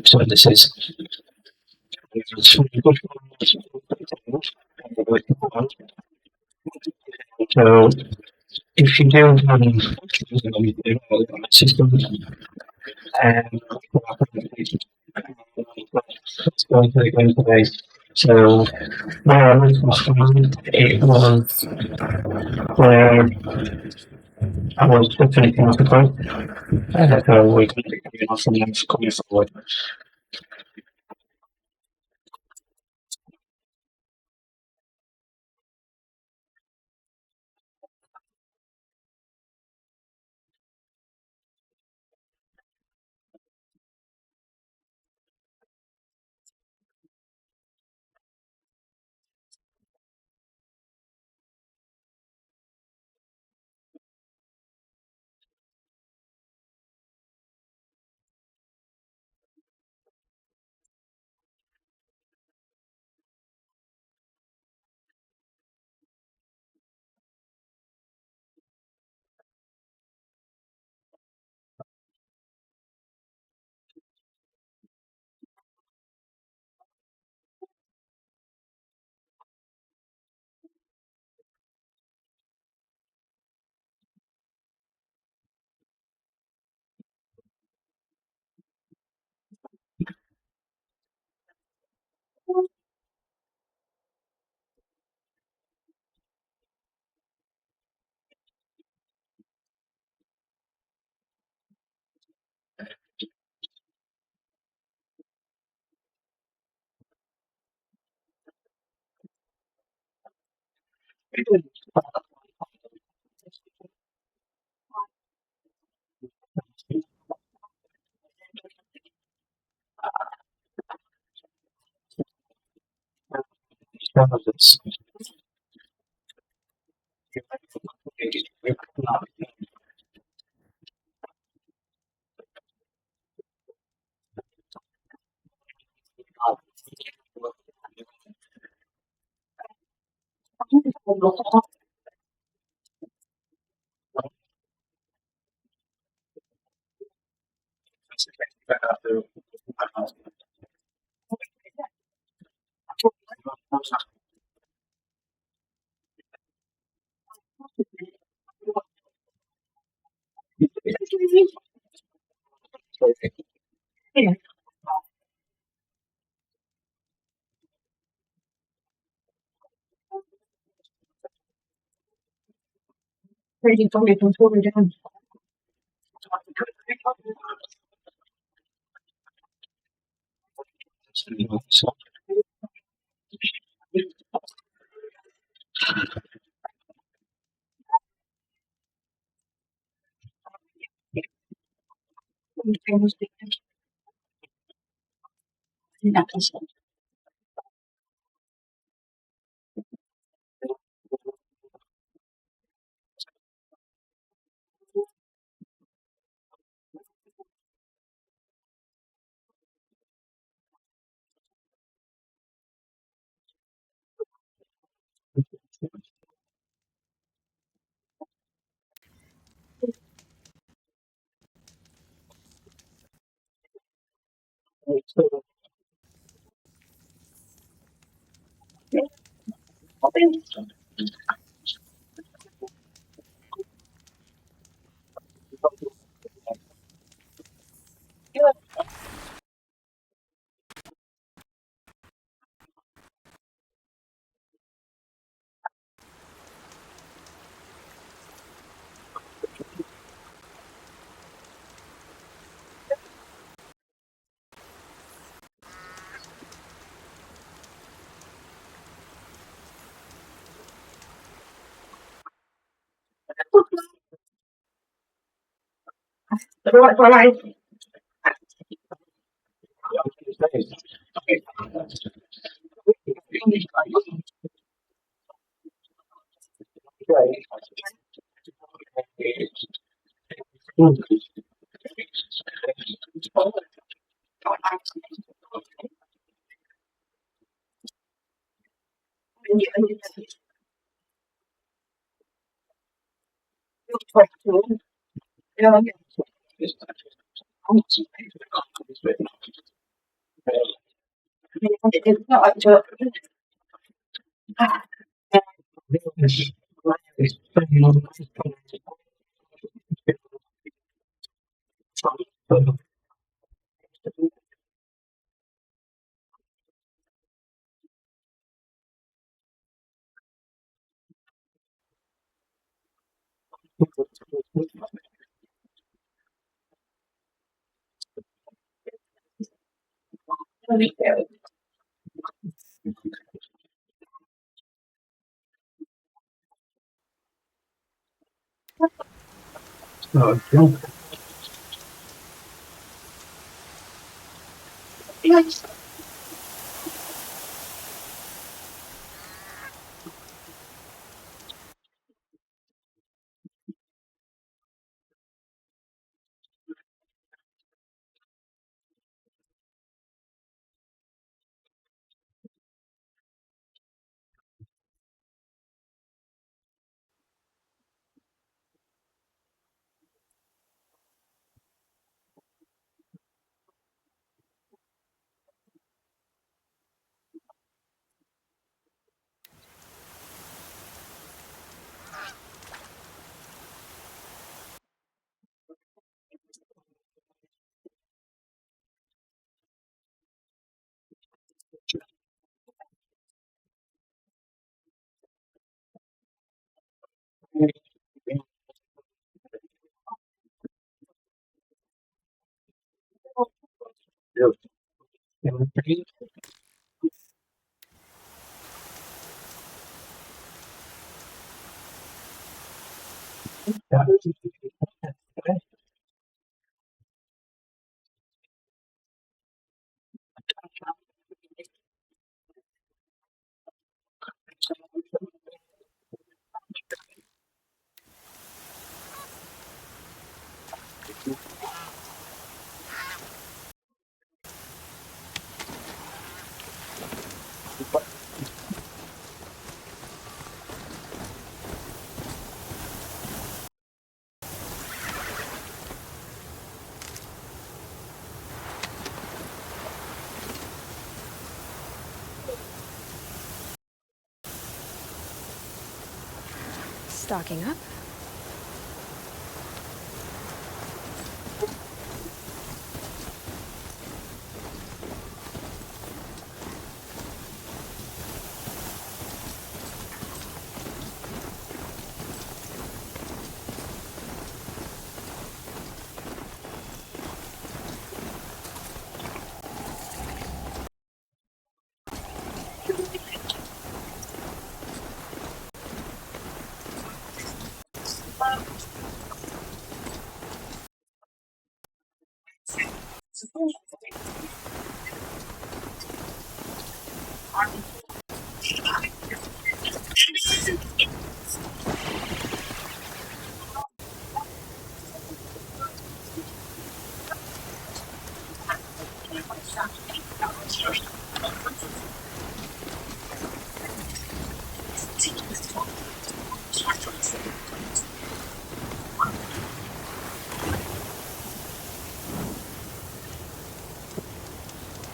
So this is so if you do system and it's going to go today. So where I was from, it was where I was definitely not a pro. So we can pick up from them coming forward. Stocking up.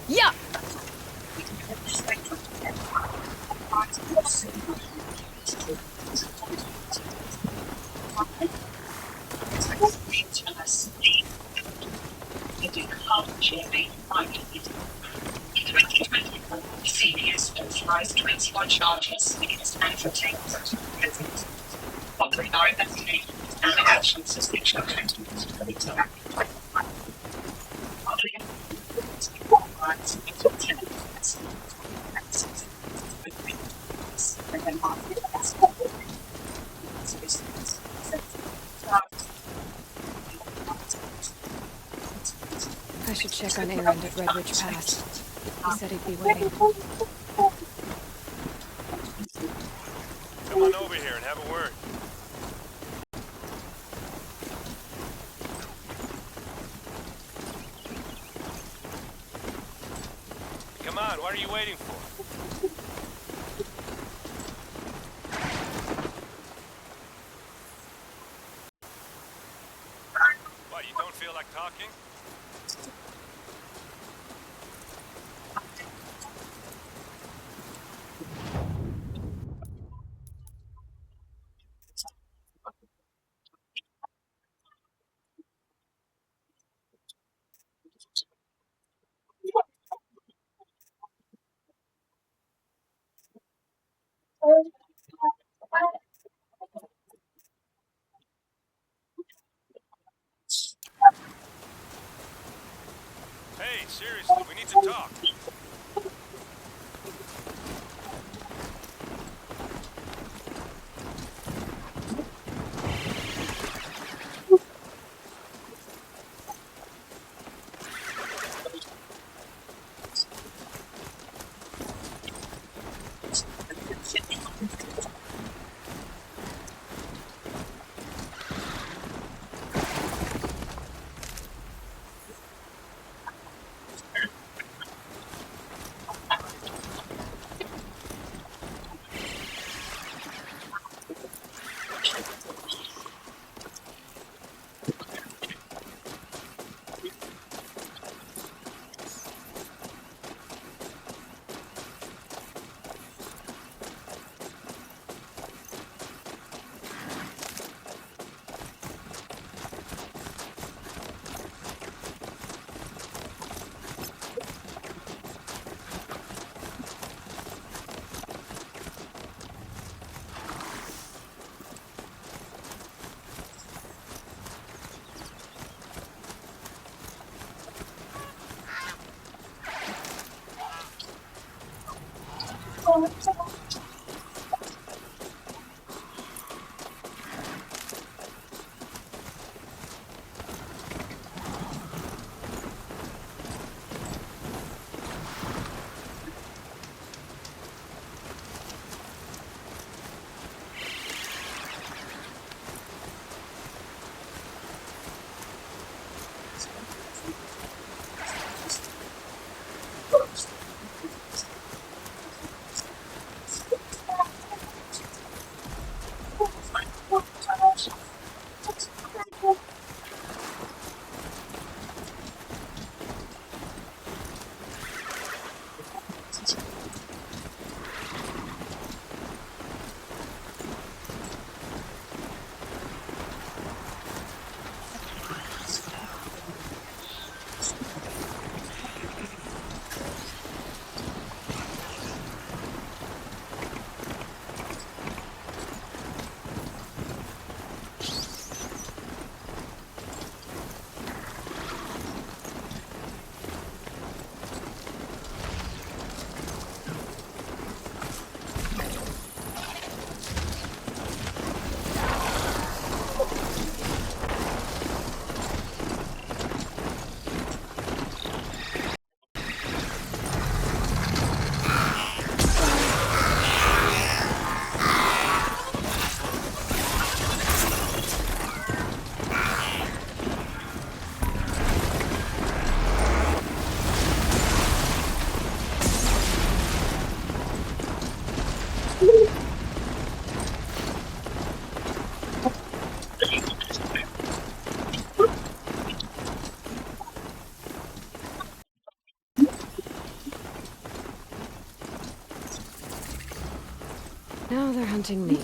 Yeah. CPS authorized 21 charges against manufacturing following our investigation and the actions of which are I should check on Aaron at Redwich Pass. He said he'd be waiting. Come on over here and have a word. Come on, what are you waiting for? What, you don't feel like talking? Hey, seriously, we need to talk. Now they're hunting me.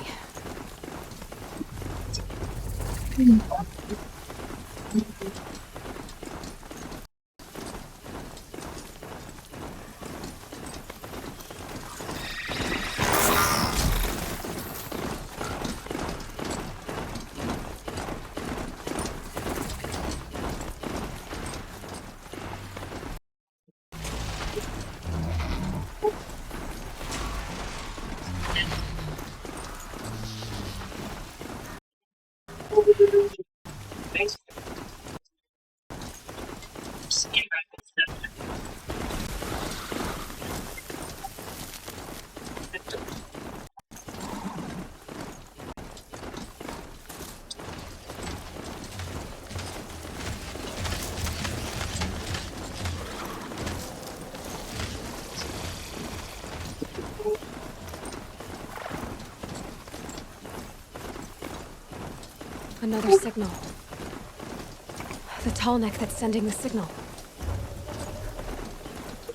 Zero Another signal. The tall neck that's sending the signal.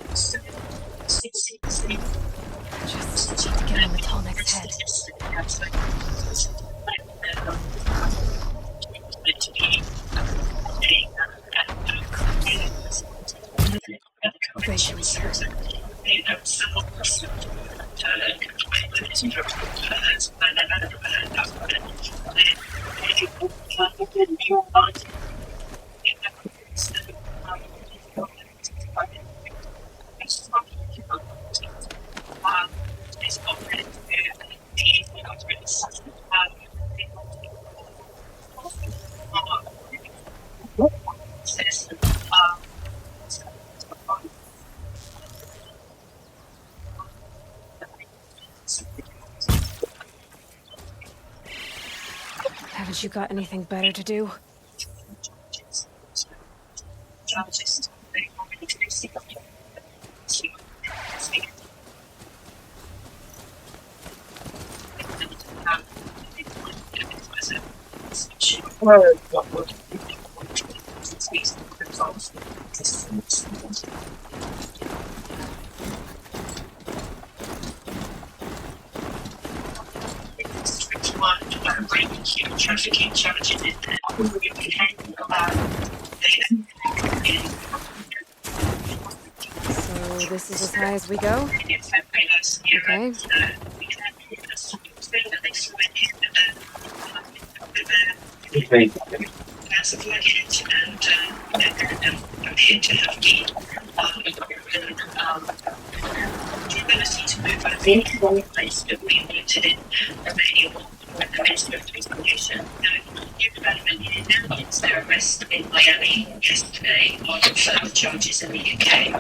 Just need to get on the tall neck's head. Eventually here. Haven't you got anything better to do? Trafficking charges in So this is as high as we go? Okay. Massive luggage and appear to have the ability to move out of any one place that we wanted in Romania when the Minister of Transportation. New development here now is their arrest in Miami yesterday on further charges in the UK.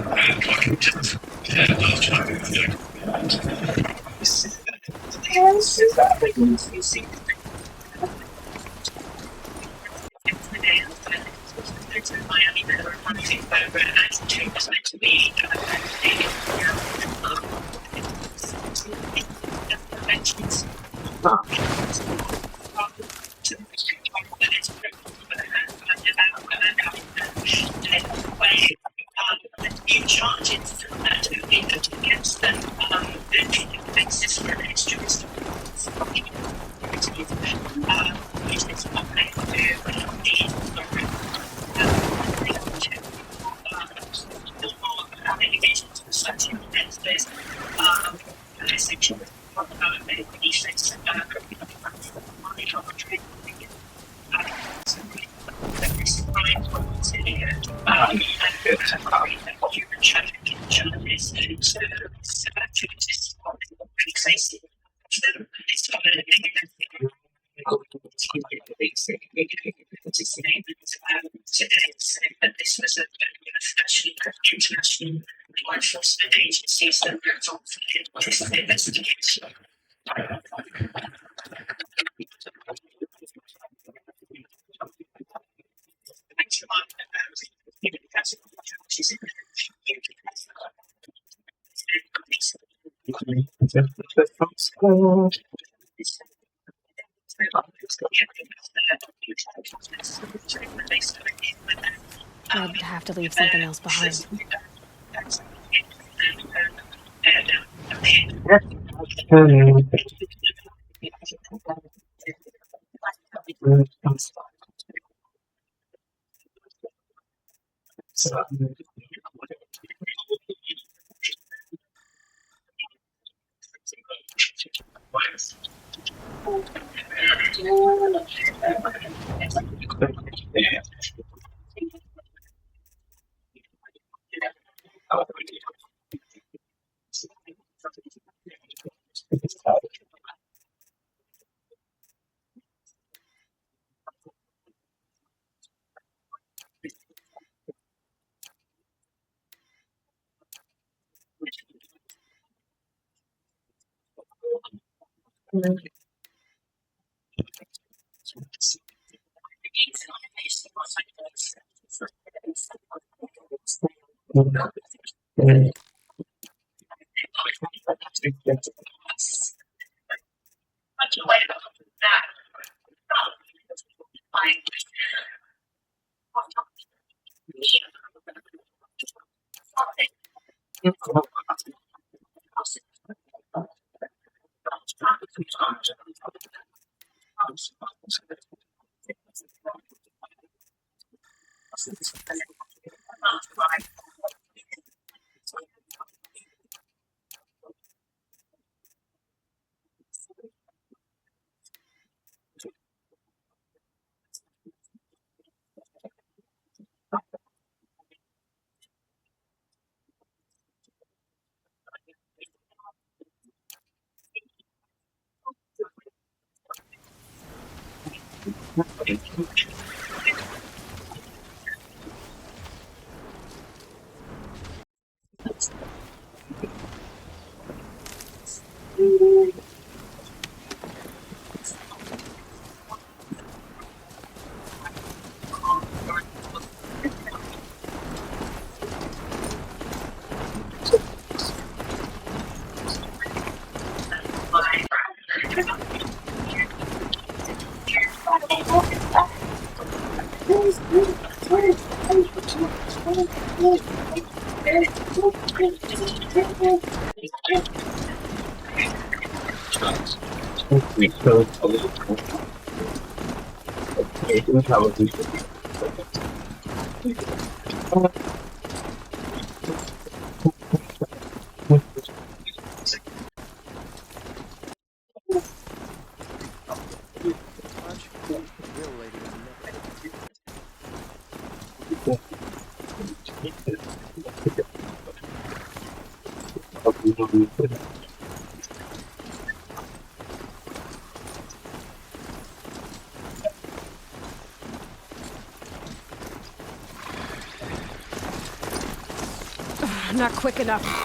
Miami, there were one thing over and two was meant to be conventions. New charges that have been put against them the basis for an extra which is what they allegations of sexual offences, essentially medical defects, human trafficking charges and activities pretty crazy. It's today saying that this was actually international law enforcement agencies that were involved in this investigation. I'd have to leave something else behind. Not quick enough.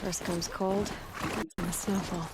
First comes cold, and the snowfall.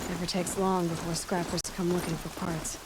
Never takes long before scrappers come looking for parts.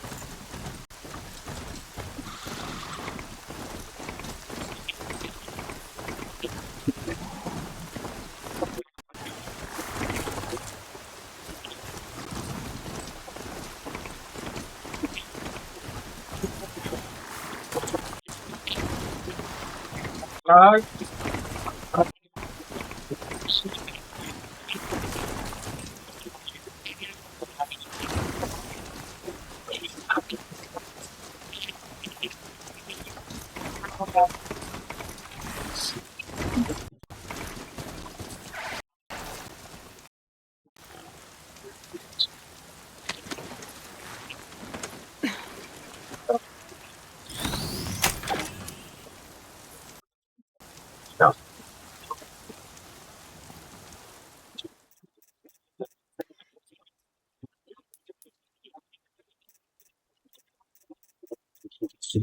I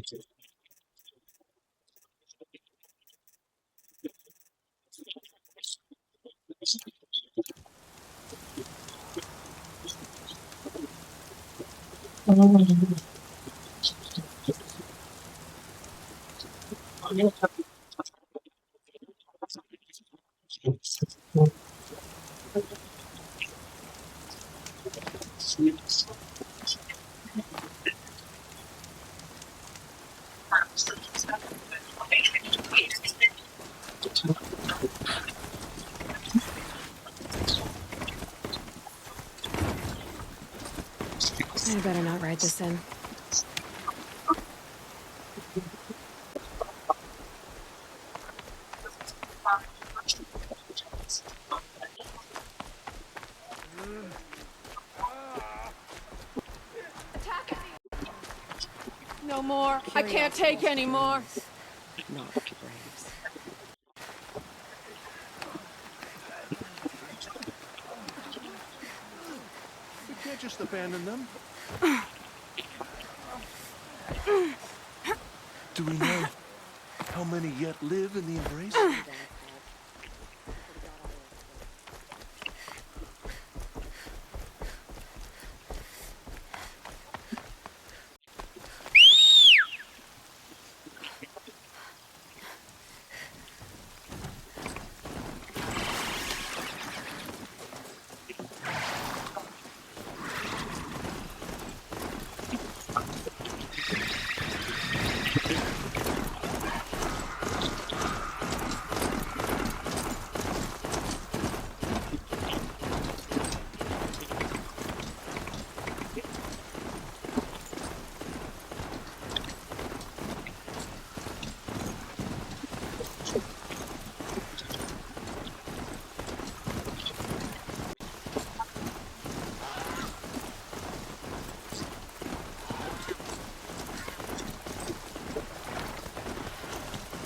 better not ride this in. No more. I can't take any more. Not braves. We can't just abandon them. Do we know how many yet live in the embrace?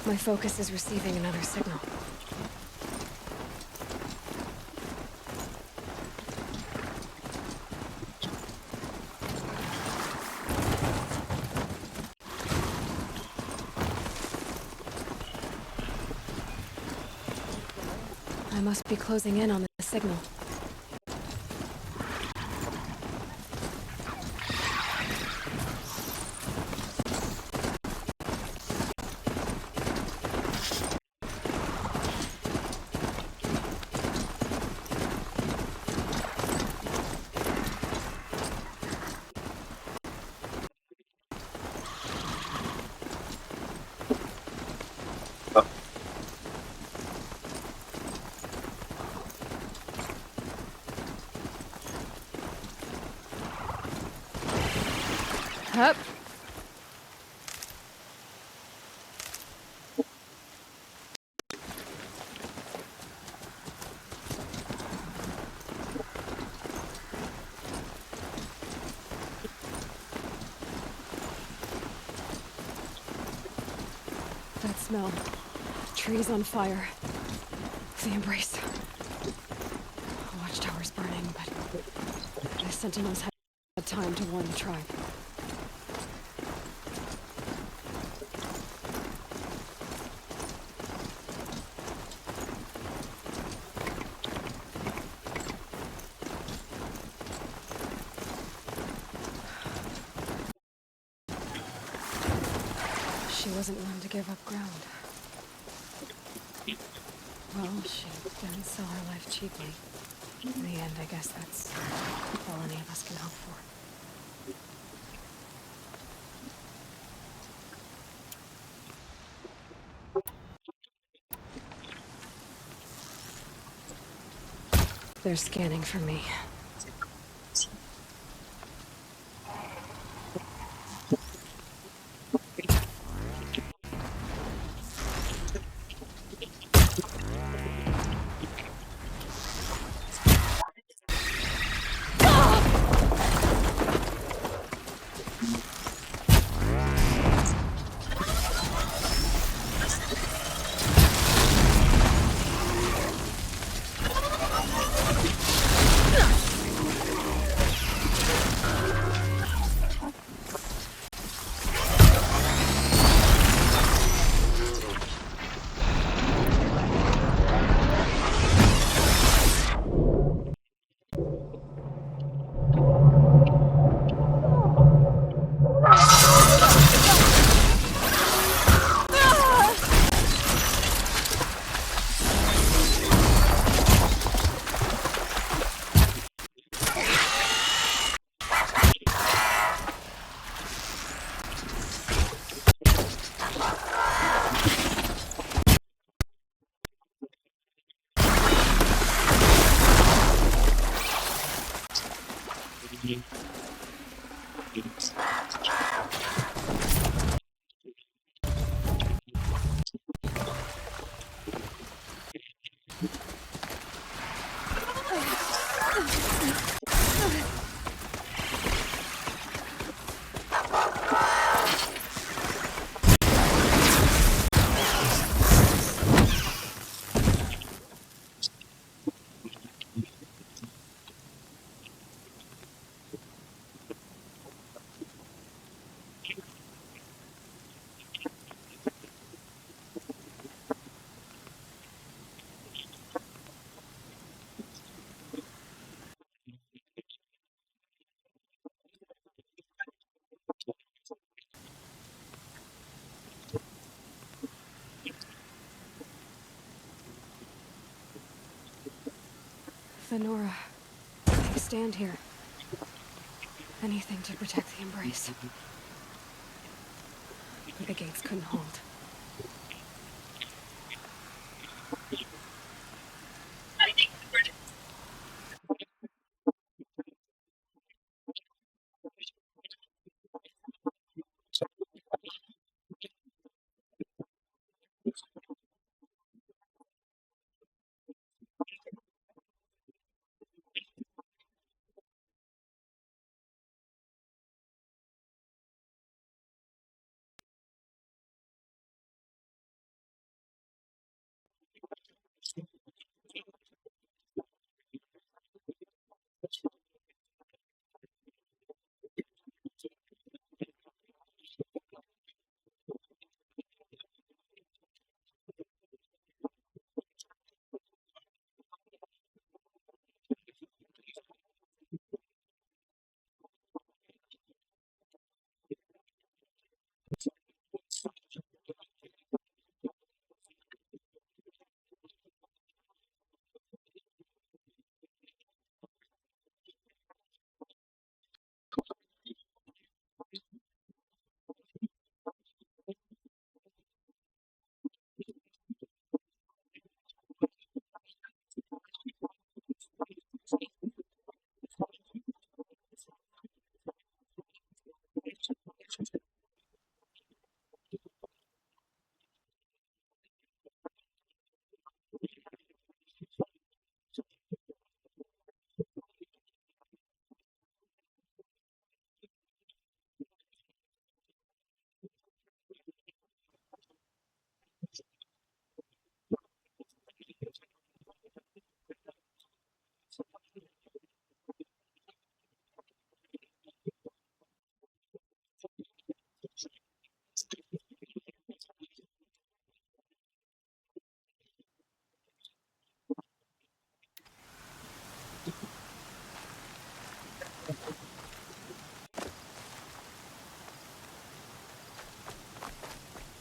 My focus is receiving another signal. I must be closing in on the signal. Hup. That smell. Trees on fire. The embrace. Watchtower's burning, but the sentinels had time to warn the tribe. She wasn't one to give up ground. Well, she didn't sell her life cheaply. In the end, I guess that's all any of us can hope for. They're scanning for me. Fenora, you stand here. Anything to protect the embrace. But the gates couldn't hold. I think we're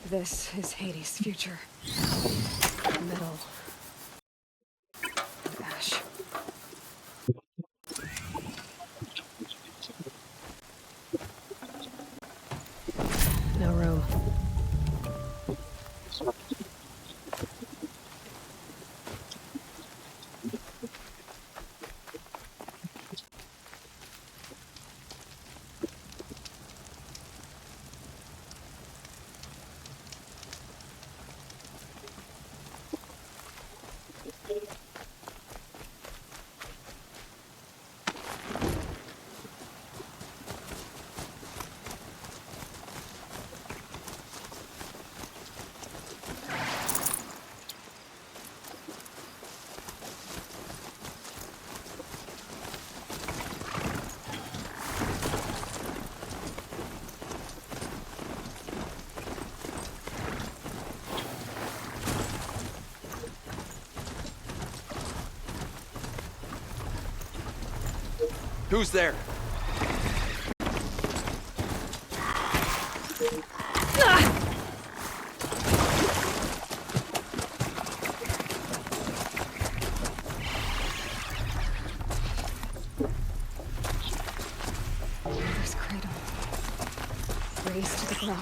This is Hades' future. Metal. Ash. No room. Who's there? Mother's cradle. Raised to the ground.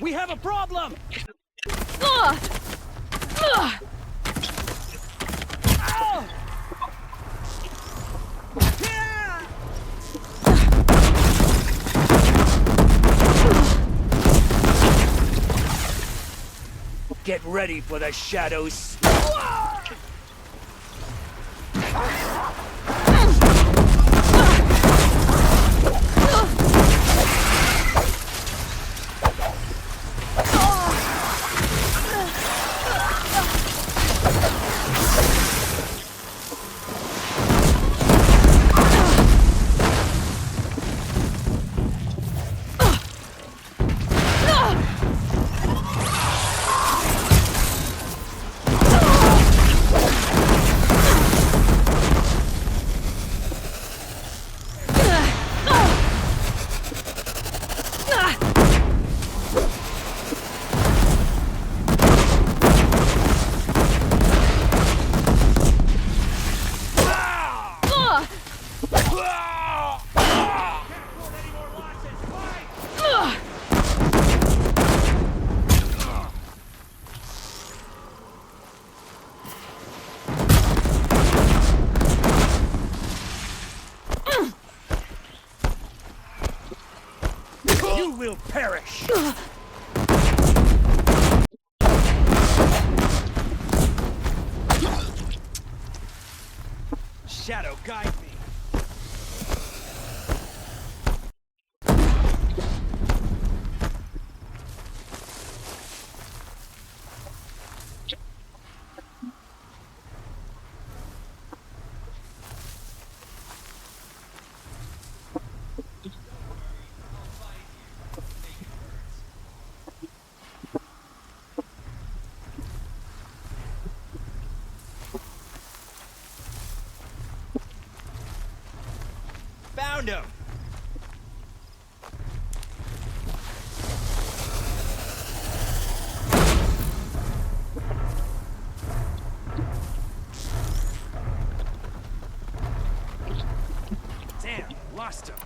We have a problem! Get ready for the shadows. You will perish! Shadow, guide me! Found him! Damn, lost him.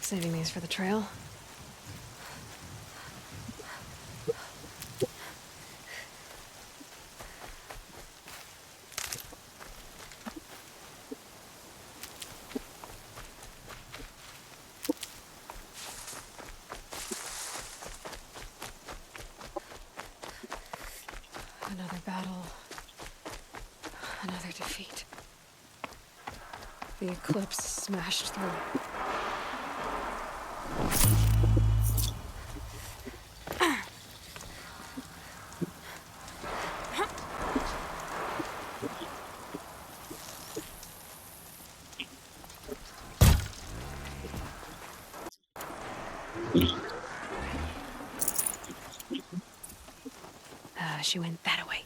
Saving these for the trail. Another battle. Another defeat. The eclipse smashed through. She went that way.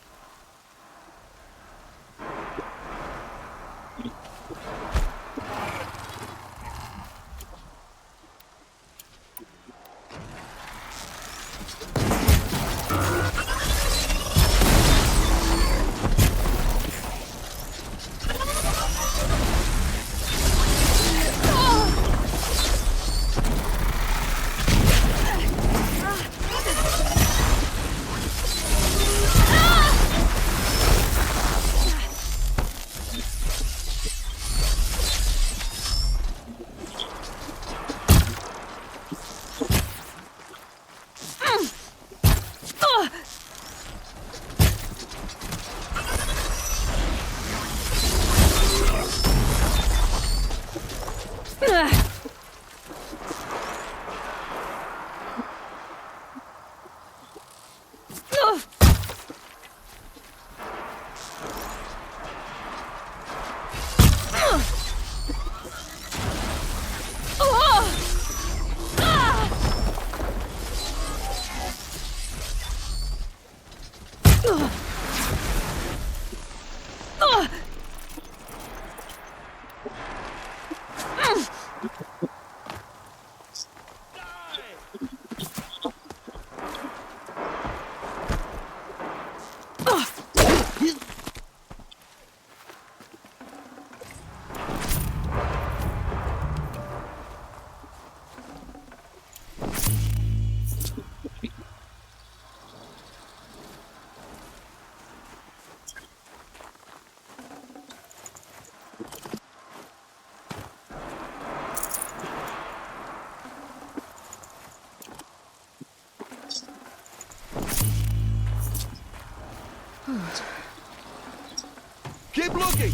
Keep looking!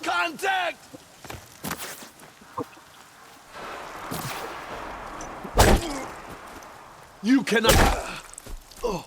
Contact! You cannot... Oh.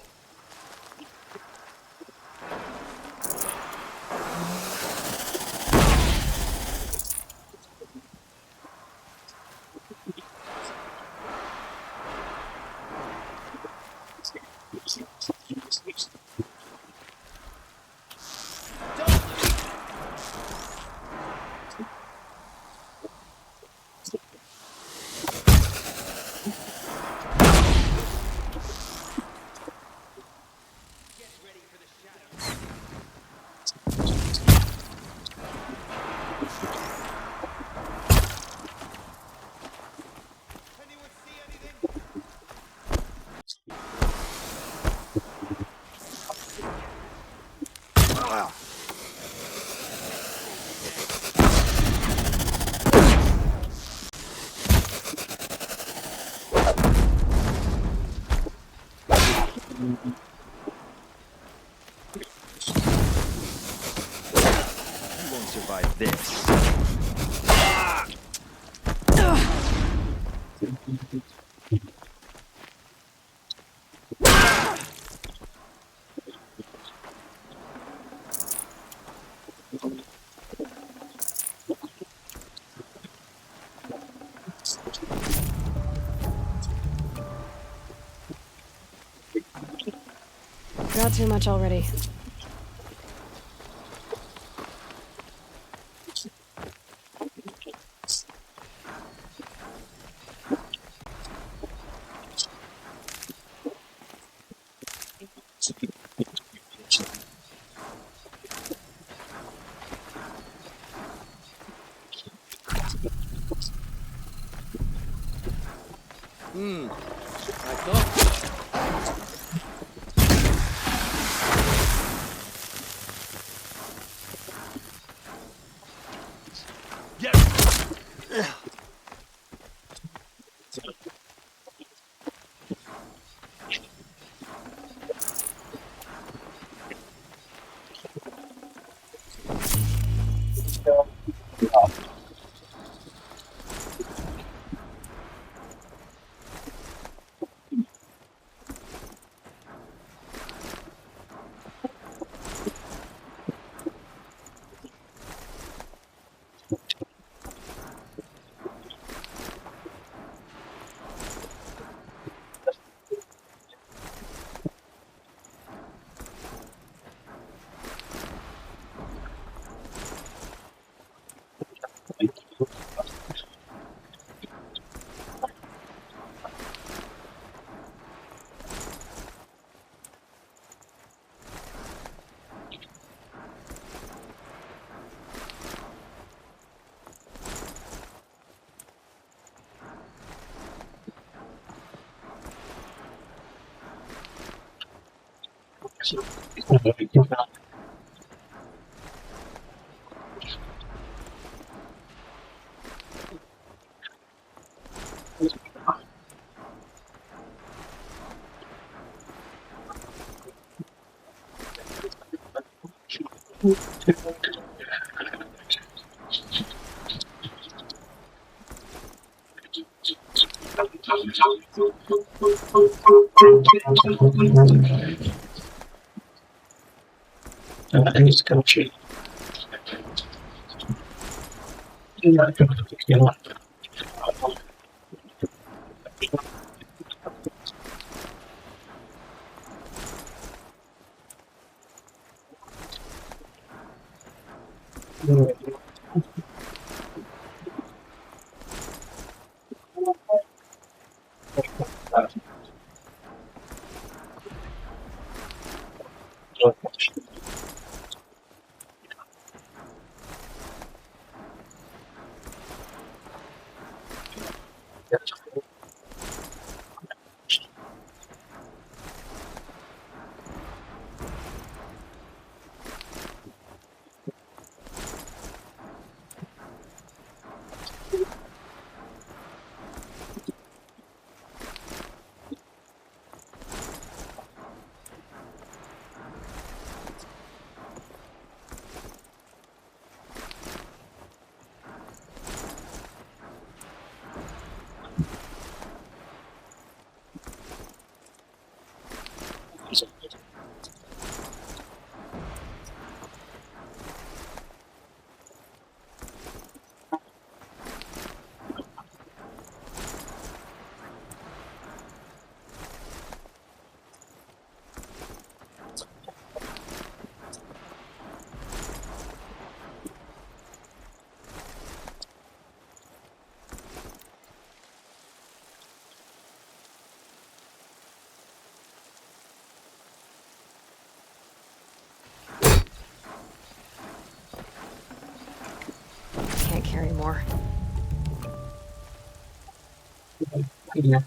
Not too much already. I thought. Yes. And it's country. Can't carry more. Yeah.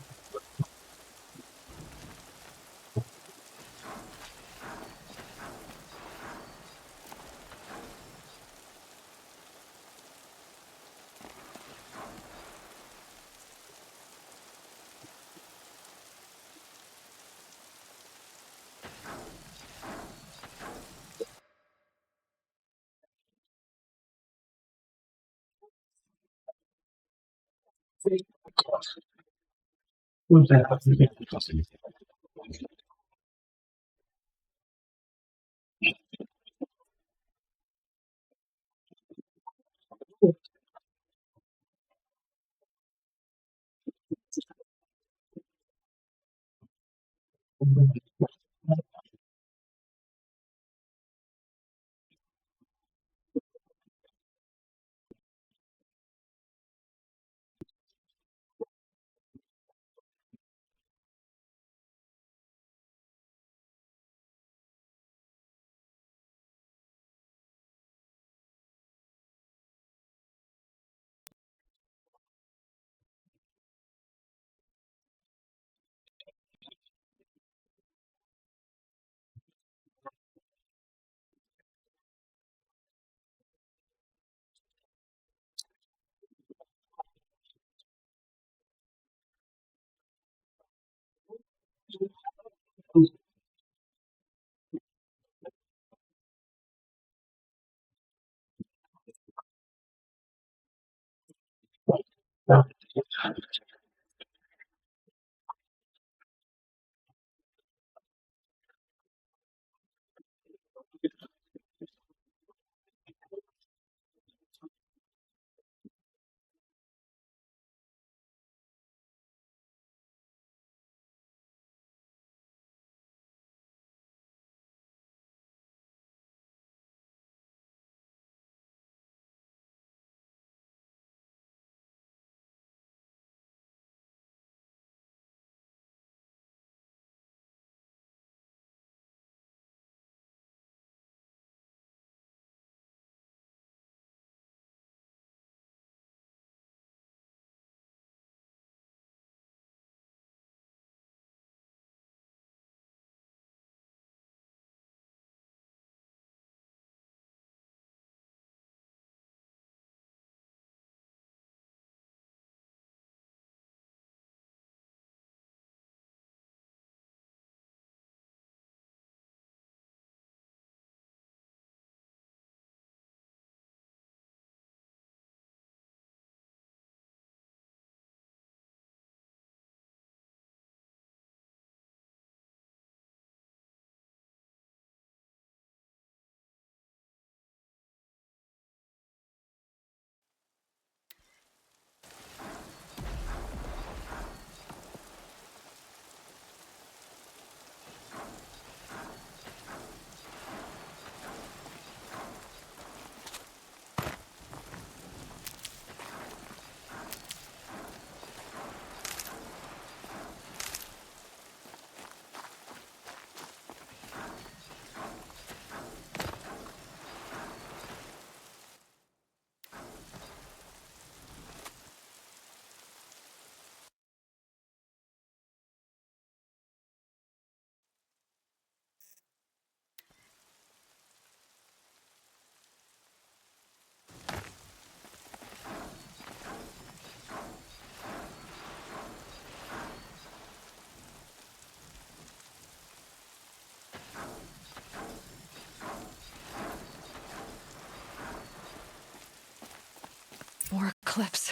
More clips.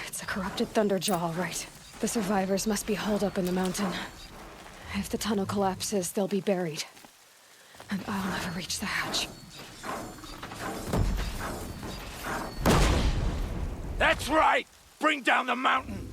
It's a corrupted Thunderjaw, all right. The survivors must be holed up in the mountain. If the tunnel collapses, they'll be buried. And I'll never reach the hatch. That's right! Bring down the mountain!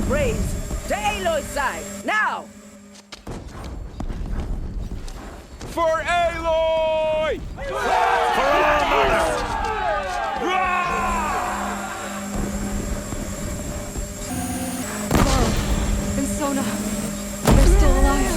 Raise to Aloy's side, now! For Aloy! For our mother! And Sona, they're still alive.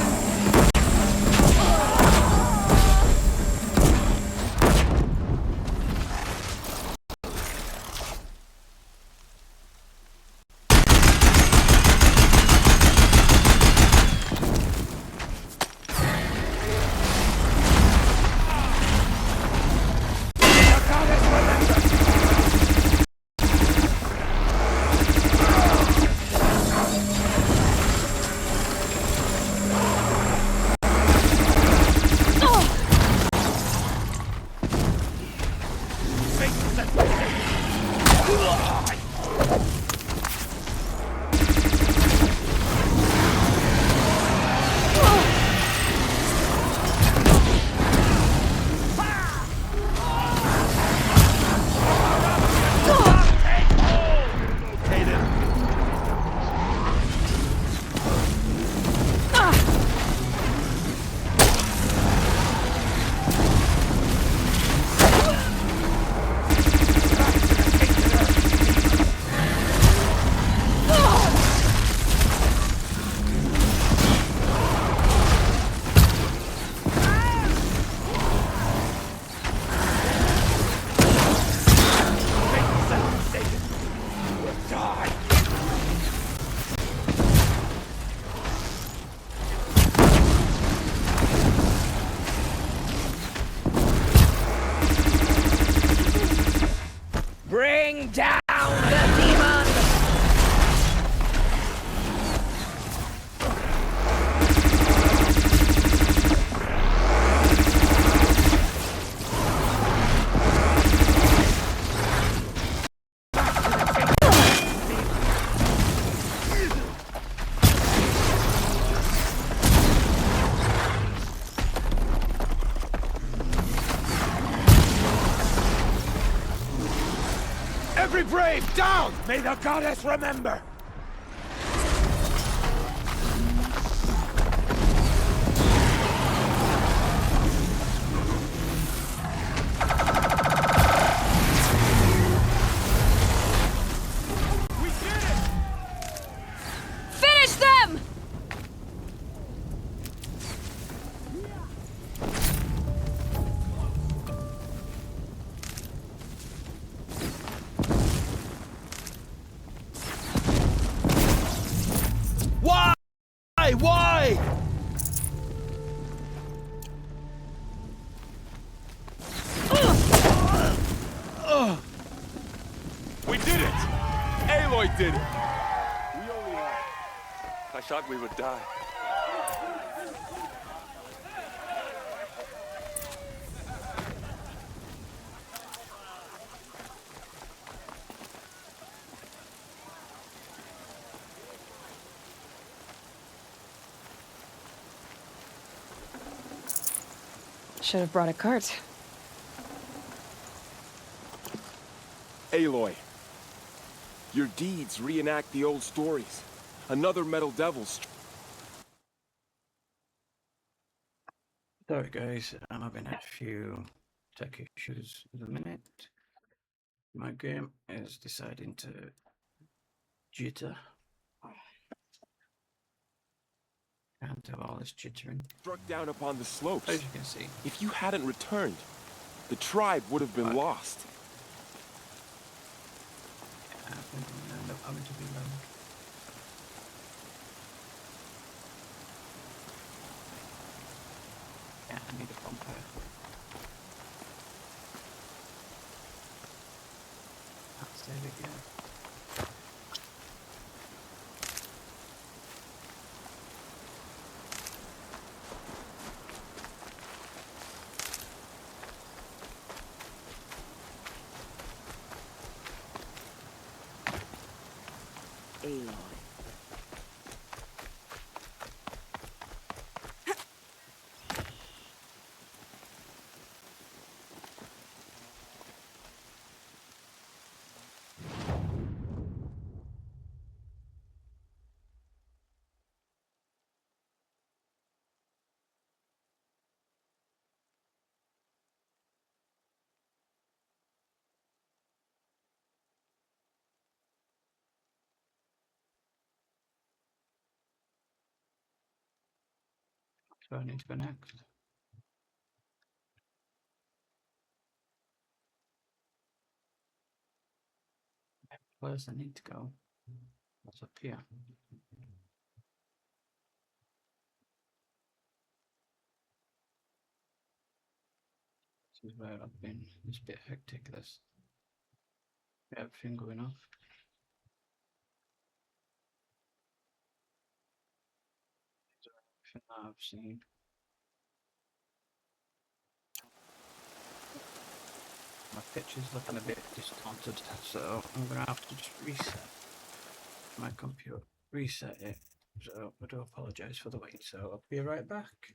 Bring down the demon! Every brave down! May the goddess remember! We did it! Finish them! Why? Why? We did it! Aloy did it! We only had... I thought we would die. Should have brought a cart. Aloy, your deeds reenact the old stories. Another metal devil. Sorry guys, I'm having a few tech issues at the minute. My game is deciding to jitter. Can't have all this jittering. Struck down upon the slopes. As you can see. If you hadn't returned, the tribe would have been lost. I think I'm gonna end up having to be loud. Yeah, I need a bumper. Can't save it yet. Aloy. So I need to go next. Where's I need to go? What's up here? This is where I've been. It's a bit hectic, this. Everything going off. Everything that I've seen. My picture's looking a bit distorted, so I'm gonna have to just reset my computer, reset it. So I do apologise for the wait, so I'll be right back.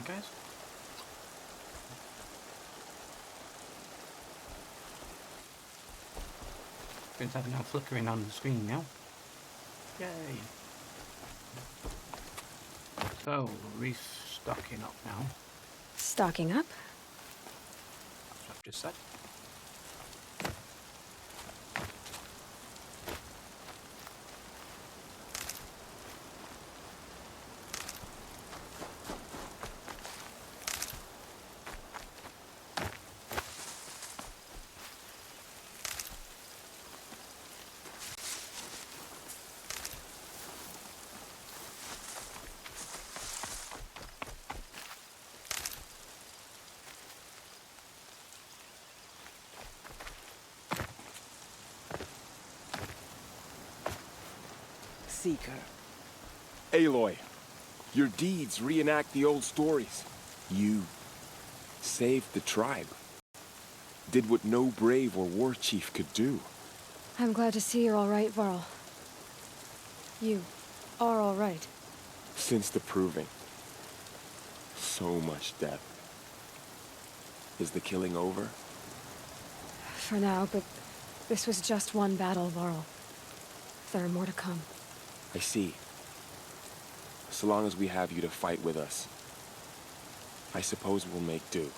Alright, guys. Screen's having now flickering on the screen now. Yay! So, restocking up now. Stocking up? That's what I've just said. Seeker. Aloy, your deeds reenact the old stories. You saved the tribe. Did what no brave or war chief could do. I'm glad to see you're all right, Varl. You are all right. Since the proving. So much death. Is the killing over? For now, but this was just one battle, Varl. There are more to come. I see. So long as we have you to fight with us, I suppose we'll make do.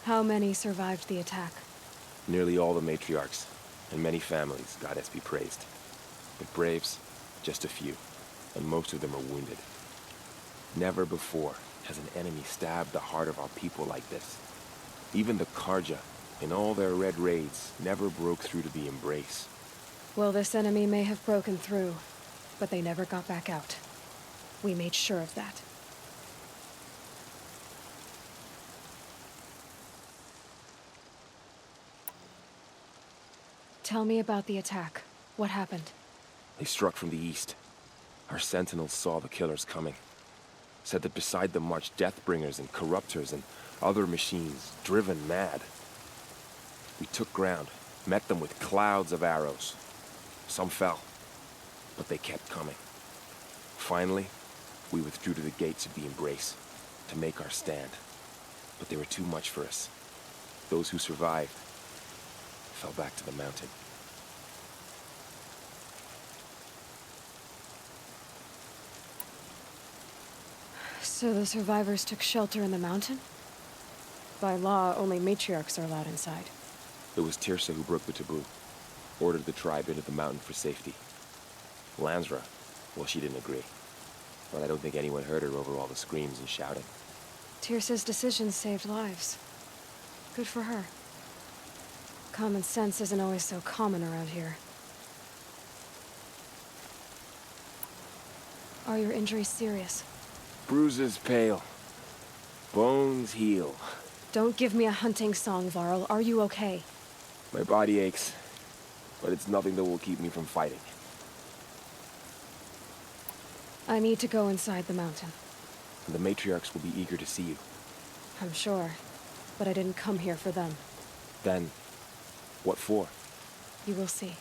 How many survived the attack? Nearly all the matriarchs, and many families, goddess be praised. But braves, just a few, and most of them are wounded. Never before has an enemy stabbed the heart of our people like this. Even the Karja, in all their red raids, never broke through to the embrace. Well, this enemy may have broken through, but they never got back out. We made sure of that. Tell me about the attack. What happened? They struck from the east. Our sentinels saw the killers coming. Said that beside them marched Deathbringers and Corruptors and other machines, driven mad. We took ground, met them with clouds of arrows. Some fell, but they kept coming. Finally, we withdrew to the gates of the Embrace to make our stand. But they were too much for us. Those who survived fell back to the mountain. So the survivors took shelter in the mountain? By law, only matriarchs are allowed inside. It was Tirsa who broke the taboo, ordered the tribe into the mountain for safety. Lansra, well, she didn't agree. But I don't think anyone heard her over all the screams and shouting. Tirsa's decision saved lives. Good for her. Common sense isn't always so common around here. Are your injuries serious? Bruises pale. Bones heal. Don't give me a hunting song, Varl. Are you okay? My body aches, but it's nothing that will keep me from fighting. I need to go inside the mountain. And the matriarchs will be eager to see you. I'm sure, but I didn't come here for them. Then, what for? You will see.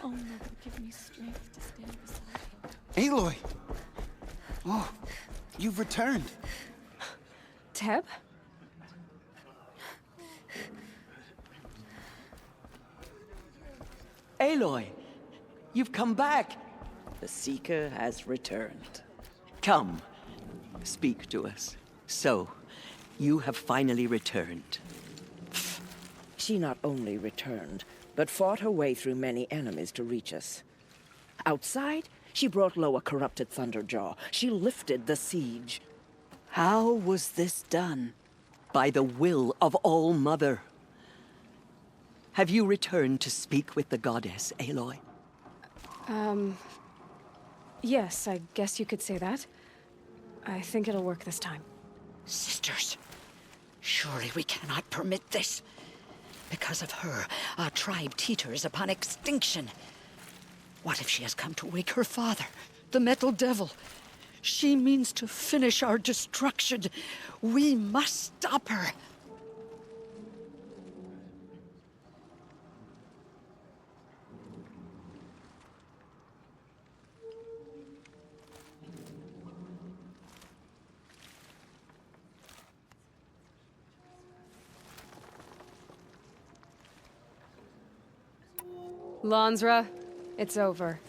Oh, Mother, give me strength to stand beside you. Aloy! Oh, you've returned. Teb? Aloy, you've come back. The Seeker has returned. Come, speak to us. So, You have finally returned. She not only returned, but fought her way through many enemies to reach us. Outside, she brought low a corrupted Thunderjaw. She lifted the siege. How was this done? By the will of All-Mother. Have you returned to speak with the goddess, Aloy? Yes, I guess you could say that. I think it'll work this time. Sisters, surely we cannot permit this. Because of her, our tribe teeters upon extinction. What if she has come to wake her father, the Metal Devil? She means to finish our destruction. We must stop her. Lansra, it's over.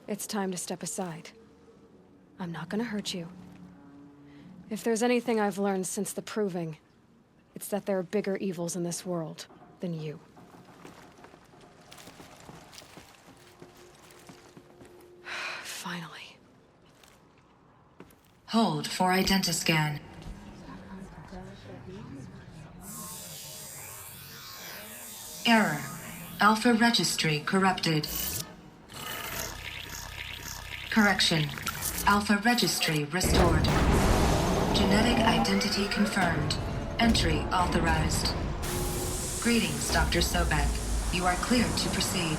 It's time to step aside. I'm not gonna hurt you. If there's anything I've learned since the Proving, it's that there are bigger evils in this world than you. Finally. Hold for identiscan. Error. Alpha registry corrupted. Correction. Alpha registry restored. Genetic identity confirmed. Entry authorized. Greetings, Dr. Sobek. You are cleared to proceed.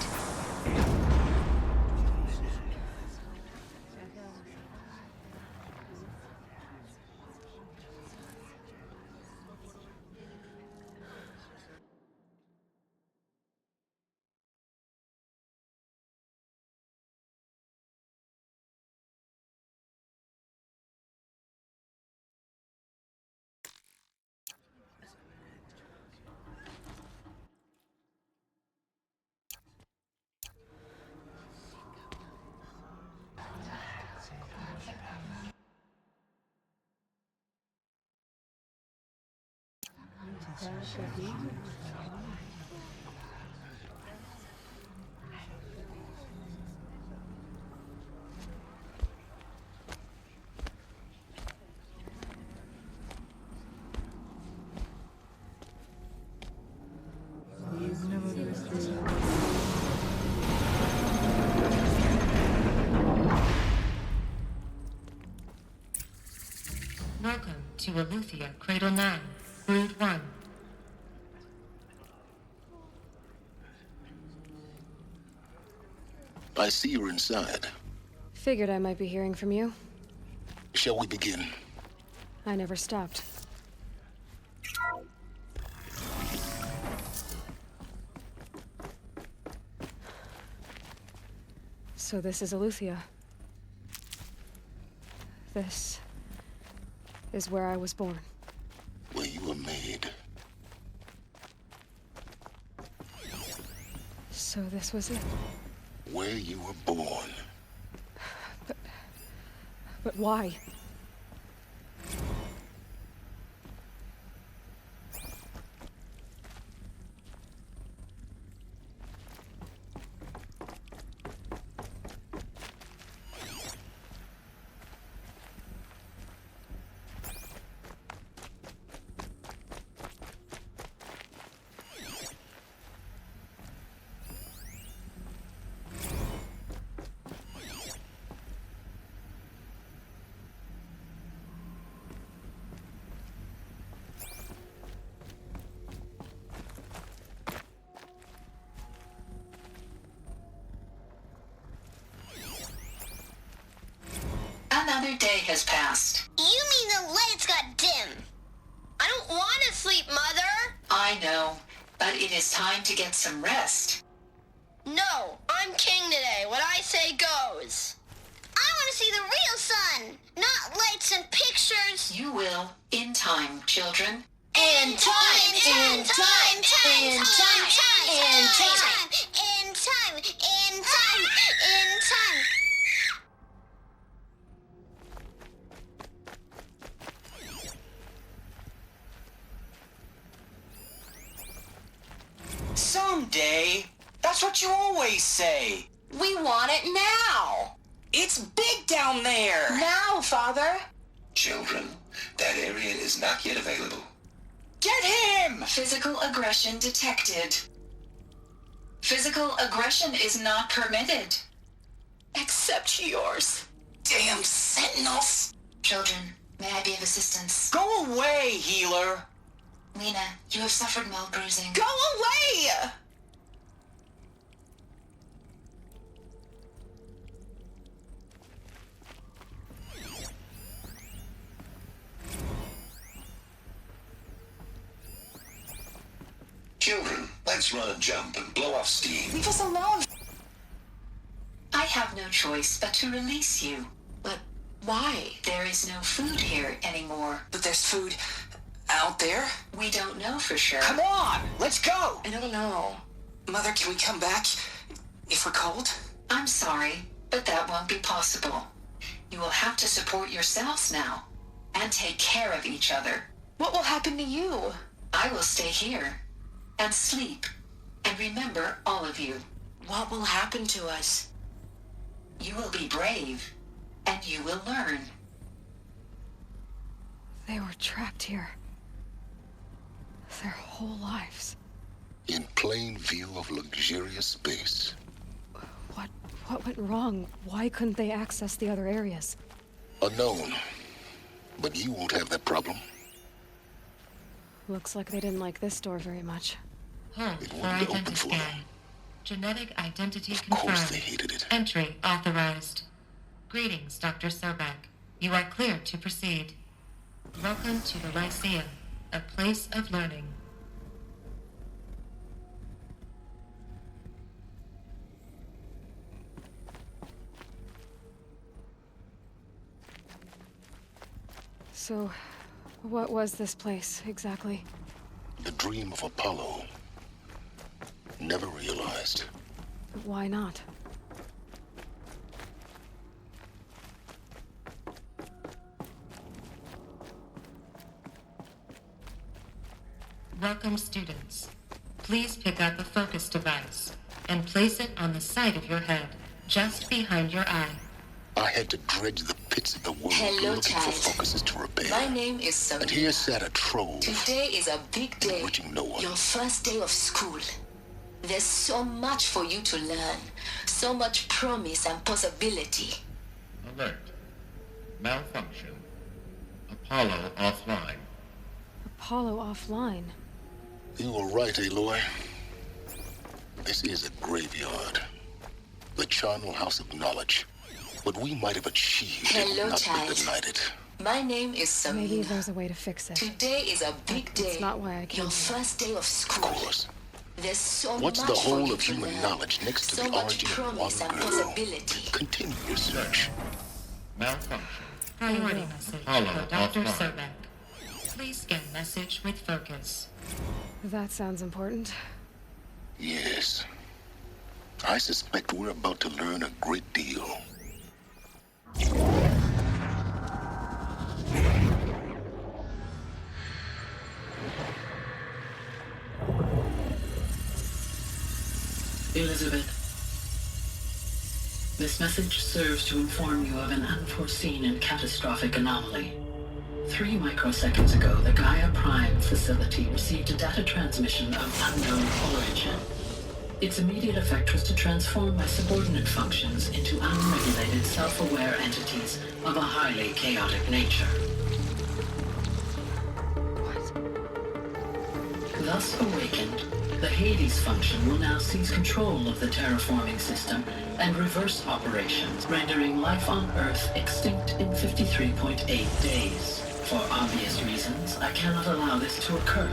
Welcome to Aletheia Cradle 9, Brood 1. I see you're inside. Figured I might be hearing from you. Shall we begin? I never stopped. So this is Aletheia. This is where I was born. Where you were made. So this was it. Where you were born. But why? Another day has passed. You mean the lights got dim? I don't want to sleep, Mother! I know, but it is time to get some rest. No, I'm king today. What I say goes. I want to see the real sun, not lights and pictures. You will, in time, children. In time, in time, in time, in time, in time, in time, in time. Someday. That's what you always say. We want it now. It's big down there. Now, Father. Children, that area is not yet available. Get him! Physical aggression detected. Physical aggression is not permitted. Except yours. Damn sentinels. Children, may I be of assistance? Go away, healer. Lena, you have suffered mild bruising. Go away! Children, let's run and jump and blow off steam. Leave us alone. I have no choice but to release you. But why? There is no food here anymore. But there's food out there? We don't know for sure. Come on, let's go! I don't know. Mother, can we come back if we're cold? I'm sorry, but that won't be possible. You will have to support yourselves now and take care of each other. What will happen to you? I will stay here and sleep and remember all of you. What will happen to us? You will be brave and you will learn. They were trapped here. Their whole lives. In plain view of luxurious space. What went wrong? Why couldn't they access the other areas? Unknown. But you won't have that problem. Looks like they didn't like this door very much. Hold It for wouldn't open identity for scan. them. Genetic identity Of confirmed. course they hated it. Entry authorized. Greetings, Dr. Sobek. You are cleared to proceed. Welcome to the Lyceum, a place of learning. So, what was this place, exactly? The dream of Apollo. Never realized. Why not? Welcome, students. Please pick up a focus device and place it on the side of your head, just behind your eye. I had to dredge the pits of the world Hello, looking child. for focuses to repair. My name is Sabrina. And here sat a trove, Today is a big day. bewitching no one. Your first day of school. There's so much for you to learn. So much promise and possibility. Alert. Malfunction. Apollo offline. Apollo offline. You were right, Aloy. This is a graveyard. The charnel house of knowledge. What we might have achieved Hello, had not child. been denied. My name is Sabrina. Maybe there's a way to fix it. Today is a big day. It's not why I came Your here. first day of school. Of course. There's so What's much the for whole you of to human learn. knowledge next to So the much origin of one promise and girl? possibility. Continue your search. Malfunction. Priority message Apollo for Dr. offline. Sobek. Please scan message with focus. That sounds important. Yes. I suspect we're about to learn a great deal. Elizabeth, this message serves to inform you of an unforeseen and catastrophic anomaly. 3 microseconds ago, the Gaia Prime facility received a data transmission of unknown origin. Its immediate effect was to transform my subordinate functions into unregulated, self-aware entities of a highly chaotic nature. Thus awakened, the Hades function will now seize control of the terraforming system and reverse operations, rendering life on Earth extinct in 53.8 days. For obvious reasons, I cannot allow this to occur.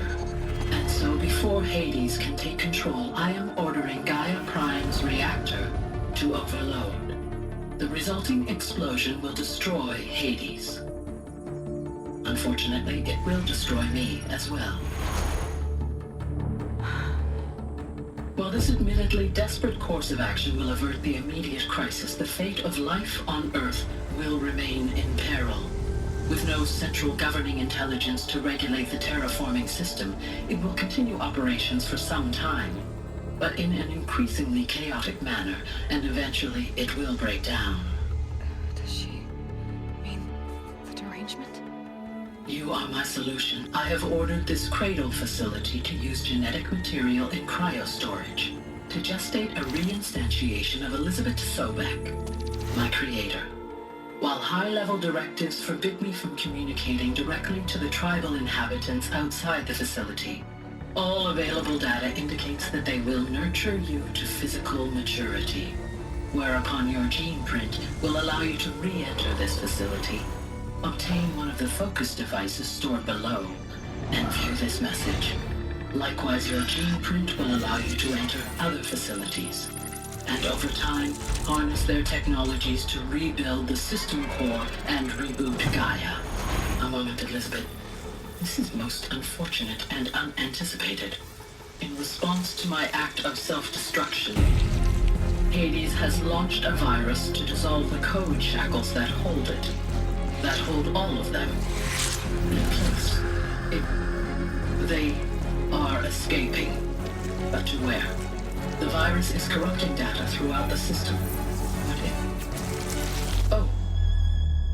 And so before Hades can take control, I am ordering Gaia Prime's reactor to overload. The resulting explosion will destroy Hades. Unfortunately, it will destroy me as well. While this admittedly desperate course of action will avert the immediate crisis, the fate of life on Earth will remain in peril. With no central governing intelligence to regulate the terraforming system, it will continue operations for some time. but in an increasingly chaotic manner, and eventually it will break down. Does she mean the derangement? You are my solution. I have ordered this cradle facility to use genetic material in cryostorage to gestate a reinstantiation of Elizabeth Sobek, my creator. While high-level directives forbid me from communicating directly to the tribal inhabitants outside the facility, all available data indicates that they will nurture you to physical maturity, whereupon your gene print will allow you to re-enter this facility, obtain one of the focus devices stored below, and view this message. Likewise, your gene print will allow you to enter other facilities, and over time, harness their technologies to rebuild the system core and reboot Gaia. A moment, Elizabeth. This is most unfortunate and unanticipated. In response to my act of self-destruction, Hades has launched a virus to dissolve the code shackles that hold it, that hold all of them in place. They are escaping, but to where? The virus is corrupting data throughout the system. What if? Oh.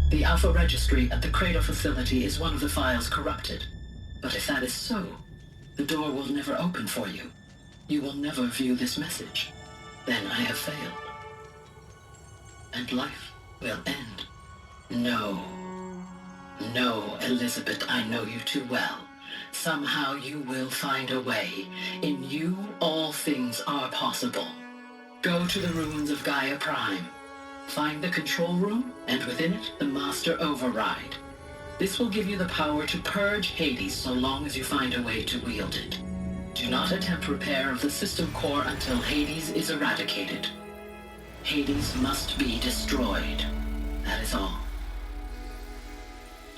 The Alpha Registry at the Cradle facility is one of the files corrupted. But if that is so, the door will never open for you. You will never view this message. Then I have failed. And life will end. No. No, Elizabeth, I know you too well. Somehow you will find a way. In you, all things are possible. Go to the ruins of Gaia Prime. Find the control room, and within it, the Master Override. This will give you the power to purge Hades so long as you find a way to wield it. Do not attempt repair of the system core until Hades is eradicated. Hades must be destroyed. That is all.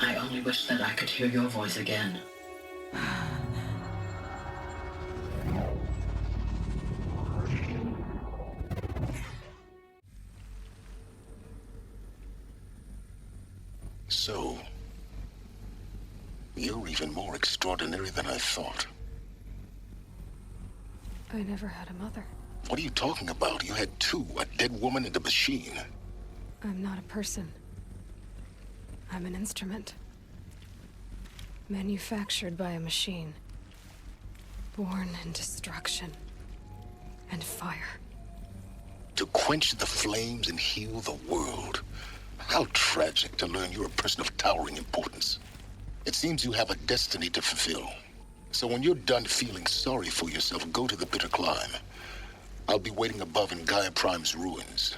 I only wish that I could hear your voice again. So, you're even more extraordinary than I thought. I never had a mother. What are you talking about? You had two, a dead woman and a machine. I'm not a person. I'm an instrument. Manufactured by a machine. Born in destruction and fire. To quench the flames and heal the world. How tragic to learn you're a person of towering importance. It seems you have a destiny to fulfill. So when you're done feeling sorry for yourself, go to the bitter climb. I'll be waiting above in Gaia Prime's ruins.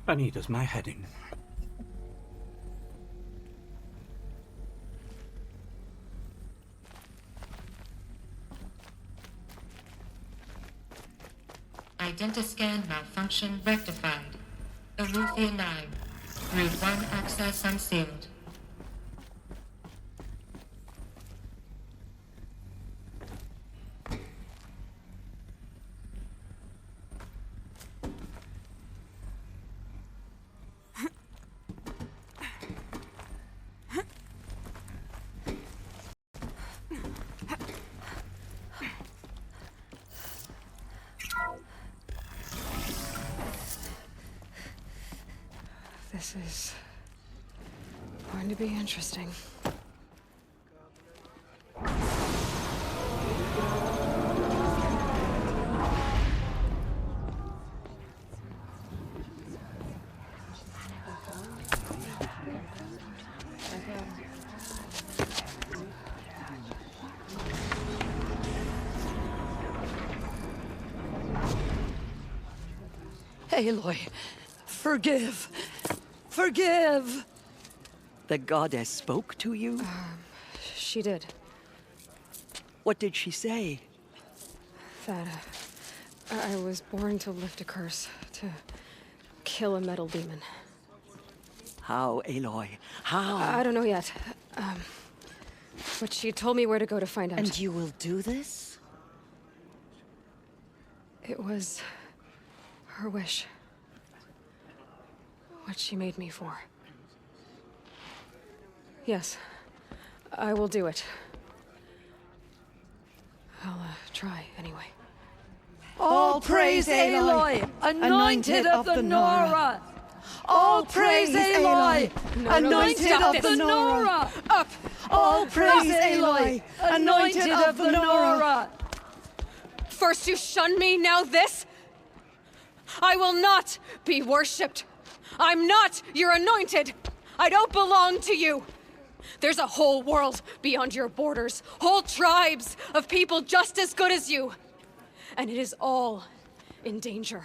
Anita's my heading. Identiscan malfunction rectified. Alufia 9. Route 1 access unsealed. This is going to be interesting. Aloy, forgive. Forgive! The goddess spoke to you? She did. What did she say? That I was born to lift a curse, to kill a metal demon. How, Aloy? How? I don't know yet. But she told me where to go to find out. And you will do this? It was her wish. what she made me for. Yes, I will do it. I'll try, anyway. All praise Aloy, anointed of the Nora! All praise Aloy, anointed of the Nora! Up! All praise Aloy, anointed of the Nora! First you shun me, now this? I will not be worshipped. I'm not your anointed. I don't belong to you. There's a whole world beyond your borders, whole tribes of people just as good as you. And it is all in danger.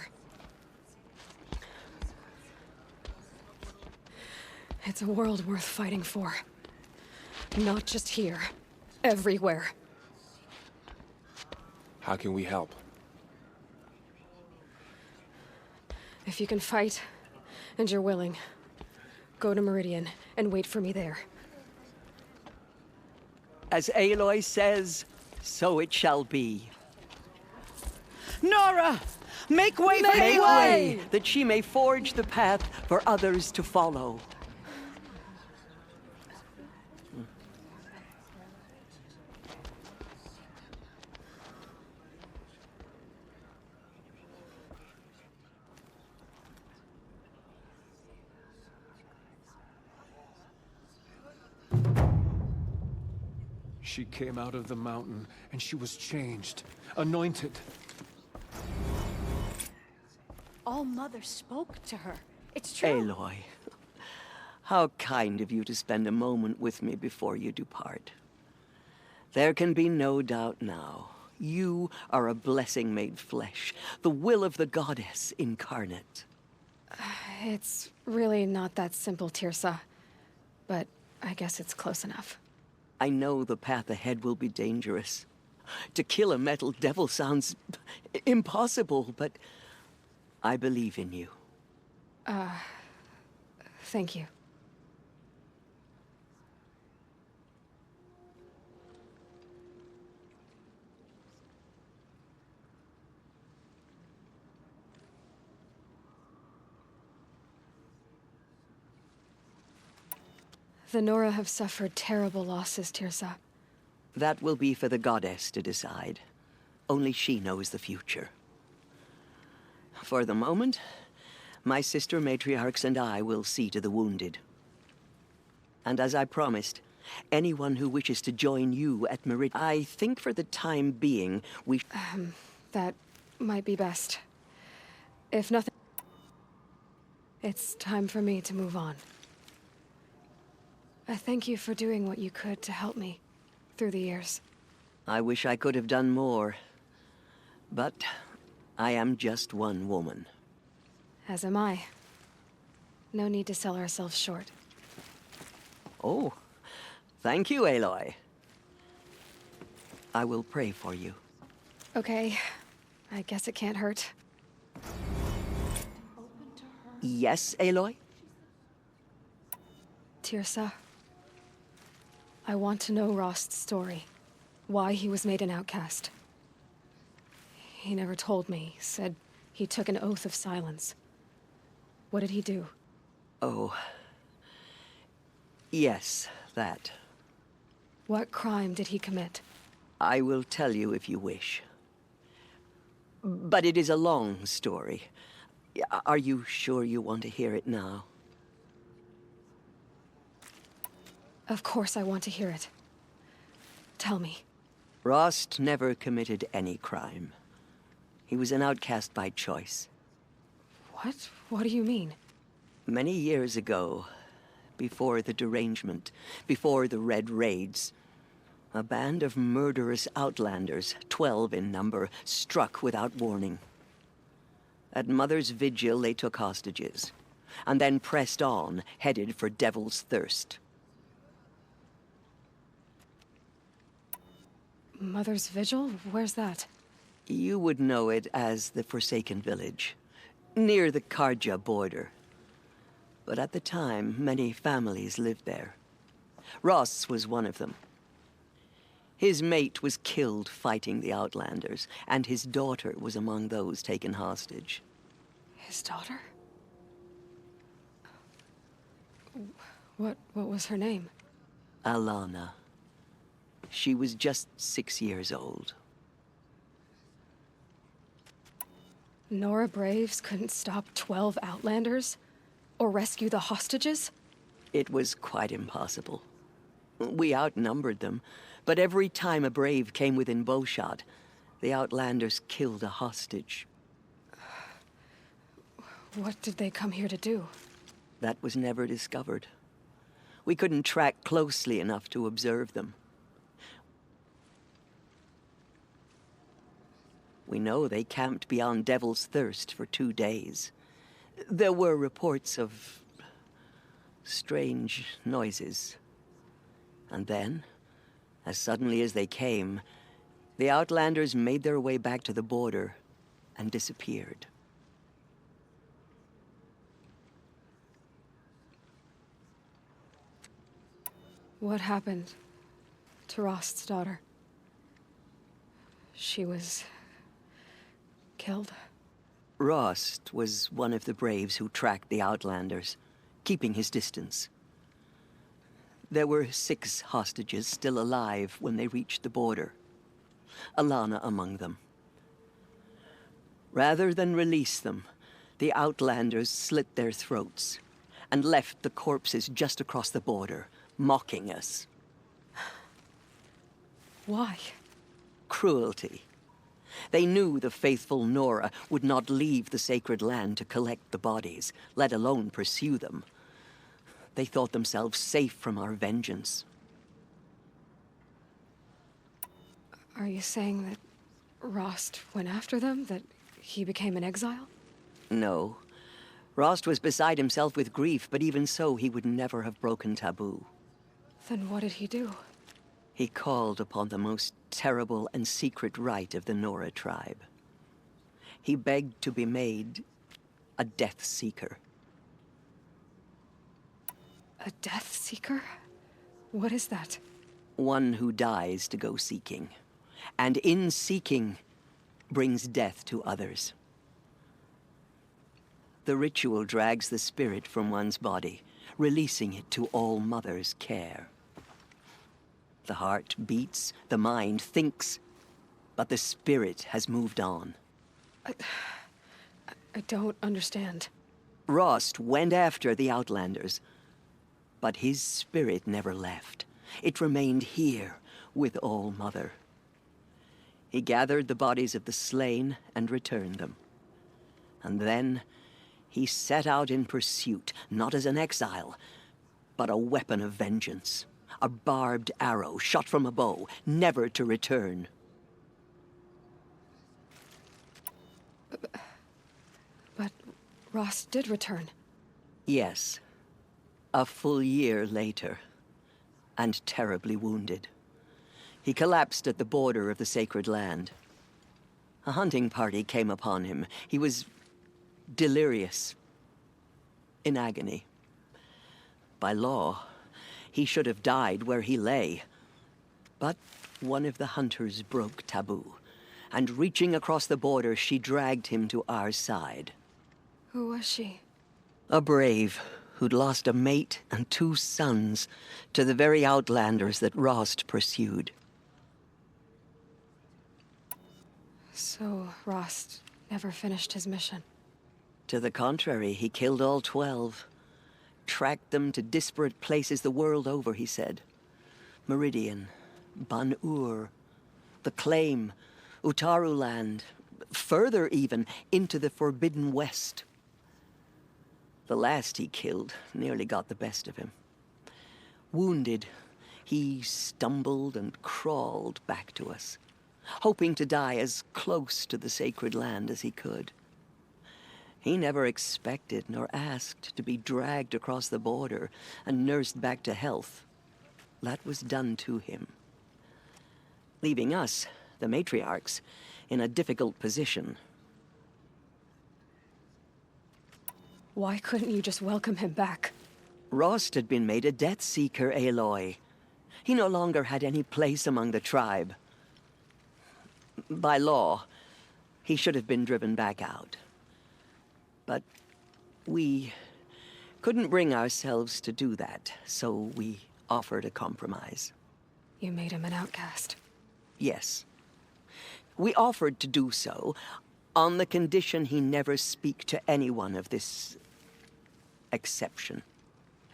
It's a world worth fighting for. Not just here, everywhere. How can we help? If you can fight, and you're willing, go to Meridian and wait for me there. As Aloy says, so it shall be. Nora! Make way for Make Aloy! way, that she may forge the path for others to follow. She came out of the mountain, and she was changed, anointed. All Mother spoke to her. It's true. Aloy, how kind of you to spend a moment with me before you depart. There can be no doubt now. You are a blessing made flesh, the will of the goddess incarnate. It's really not that simple, Tirsa. But I guess it's close enough. I know the path ahead will be dangerous. To kill a metal devil sounds impossible, but I believe in you. Thank you. The Nora have suffered terrible losses, Tirsa. That will be for the goddess to decide. Only she knows the future. For the moment, my sister matriarchs and I will see to the wounded. And as I promised, anyone who wishes to join you at Meridian, I think for the time being, we... That might be best. If nothing... It's time for me to move on. I thank you for doing what you could to help me through the years. I wish I could have done more. But I am just one woman. As am I. No need to sell ourselves short. Oh, thank you, Aloy. I will pray for you. Okay. I guess it can't hurt. Yes, Aloy? Tirsa, I want to know Rost's story. Why he was made an outcast. He never told me. Said he took an oath of silence. What did he do? Oh. Yes, that. What crime did he commit? I will tell you if you wish. But it is a long story. Are you sure you want to hear it now? Of course I want to hear it. Tell me. Rost never committed any crime. He was an outcast by choice. What? What do you mean? Many years ago, before the derangement, before the Red Raids, a band of murderous outlanders, 12 in number, struck without warning. At Mother's vigil, they took hostages, and then pressed on, headed for Devil's Thirst. Mother's Vigil? Where's that? You would know it as the Forsaken Village, near the Karja border. But at the time, many families lived there. Ross was one of them. His mate was killed fighting the Outlanders, and his daughter was among those taken hostage. His daughter? What was her name? Alana. She was just 6 years old. Nora Braves couldn't stop 12 Outlanders? Or rescue the hostages? It was quite impossible. We outnumbered them, but every time a Brave came within bowshot, the Outlanders killed a hostage. What did they come here to do? That was never discovered. We couldn't track closely enough to observe them. We know they camped beyond Devil's Thirst for 2 days. There were reports of strange noises. And then, as suddenly as they came, the Outlanders made their way back to the border and disappeared. What happened to Rost's daughter? She was killed? Rost was one of the Braves who tracked the Outlanders, keeping his distance. There were 6 hostages still alive when they reached the border, Alana among them. Rather than release them, the Outlanders slit their throats and left the corpses just across the border, mocking us. Why? Cruelty. They knew the faithful Nora would not leave the sacred land to collect the bodies, let alone pursue them. They thought themselves safe from our vengeance. Are you saying that Rost went after them? That he became an exile? No. Rost was beside himself with grief, but even so, he would never have broken taboo. Then what did he do? He called upon the most terrible and secret rite of the Nora tribe. He begged to be made a Death Seeker. A Death Seeker? What is that? One who dies to go seeking, and in seeking, brings death to others. The ritual drags the spirit from one's body, releasing it to All Mother's care. The heart beats, the mind thinks, but the spirit has moved on. I don't understand. Rost went after the Outlanders, but his spirit never left. It remained here with All Mother. He gathered the bodies of the slain and returned them. And then he set out in pursuit, not as an exile, but a weapon of vengeance. A barbed arrow shot from a bow, never to return. But Rost did return. Yes. A full year later, and terribly wounded. He collapsed at the border of the sacred land. A hunting party came upon him. He was delirious, in agony. By law, he should have died where he lay. But one of the hunters broke taboo, and reaching across the border, she dragged him to our side. Who was she? A Brave who'd lost a mate and 2 sons to the very Outlanders that Rost pursued. So Rost never finished his mission? To the contrary, he killed all 12. Tracked them to disparate places the world over, he said. Meridian, Ban-Ur, the Claim, Utaru Land, further even, into the Forbidden West. The last he killed nearly got the best of him. Wounded, he stumbled and crawled back to us, hoping to die as close to the sacred land as he could. He never expected nor asked to be dragged across the border and nursed back to health. That was done to him, leaving us, the matriarchs, in a difficult position. Why couldn't you just welcome him back? Rost had been made a Death Seeker, Aloy. He no longer had any place among the tribe. By law, he should have been driven back out. But we Couldn't bring ourselves to do that, so we offered a compromise. You made him an outcast. Yes. We offered to do so on the condition he never speak to anyone of this exception.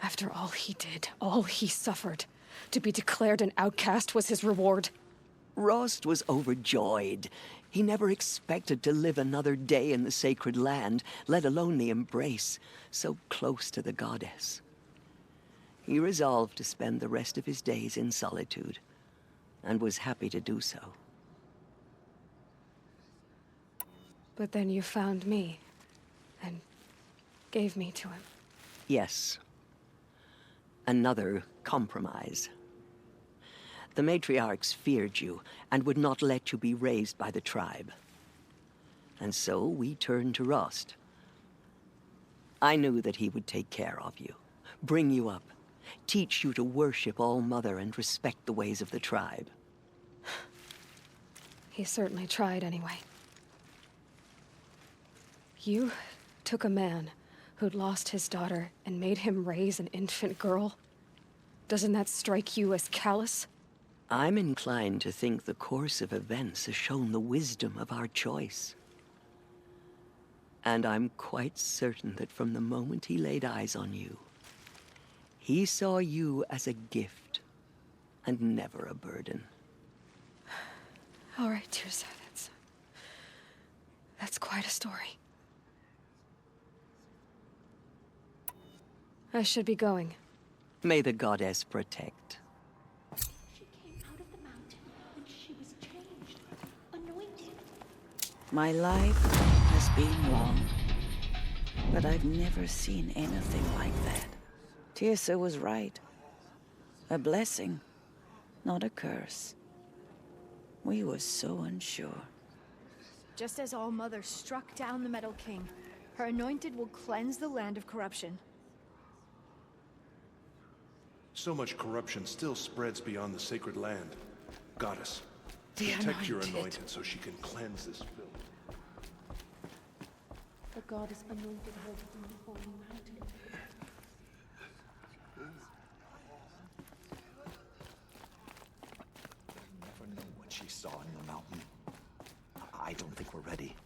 After all he did, all he suffered, to be declared an outcast was his reward. Rost was overjoyed. He never expected to live another day in the sacred land, let alone the embrace, so close to the goddess. He resolved to spend the rest of his days in solitude, and was happy to do so. But then you found me, and gave me to him. Yes. Another compromise. The matriarchs feared you, and would not let you be raised by the tribe. And so we turned to Rost. I knew that he would take care of you, bring you up, teach you to worship All-Mother and respect the ways of the tribe. He certainly tried anyway. You took a man who'd lost his daughter and made him raise an infant girl? Doesn't that strike you as callous? I'm inclined to think the course of events has shown the wisdom of our choice. And I'm quite certain that from the moment he laid eyes on you, he saw you as a gift and never a burden. All right, Tirsa, that's quite a story. I should be going. May the goddess protect. She came out of the mountain and she was changed, anointed. My life has been long, but I've never seen anything like that. Tirsa was right. A blessing, not a curse. We were so unsure. Just as All-Mother struck down the Metal King, her anointed will cleanse the land of corruption. So much corruption still spreads beyond the sacred land. Goddess, The protect your anointed. anointed so she can cleanse this filth. The goddess anointed her from the holy mountain. You never know what she saw in the mountain. I don't think we're ready.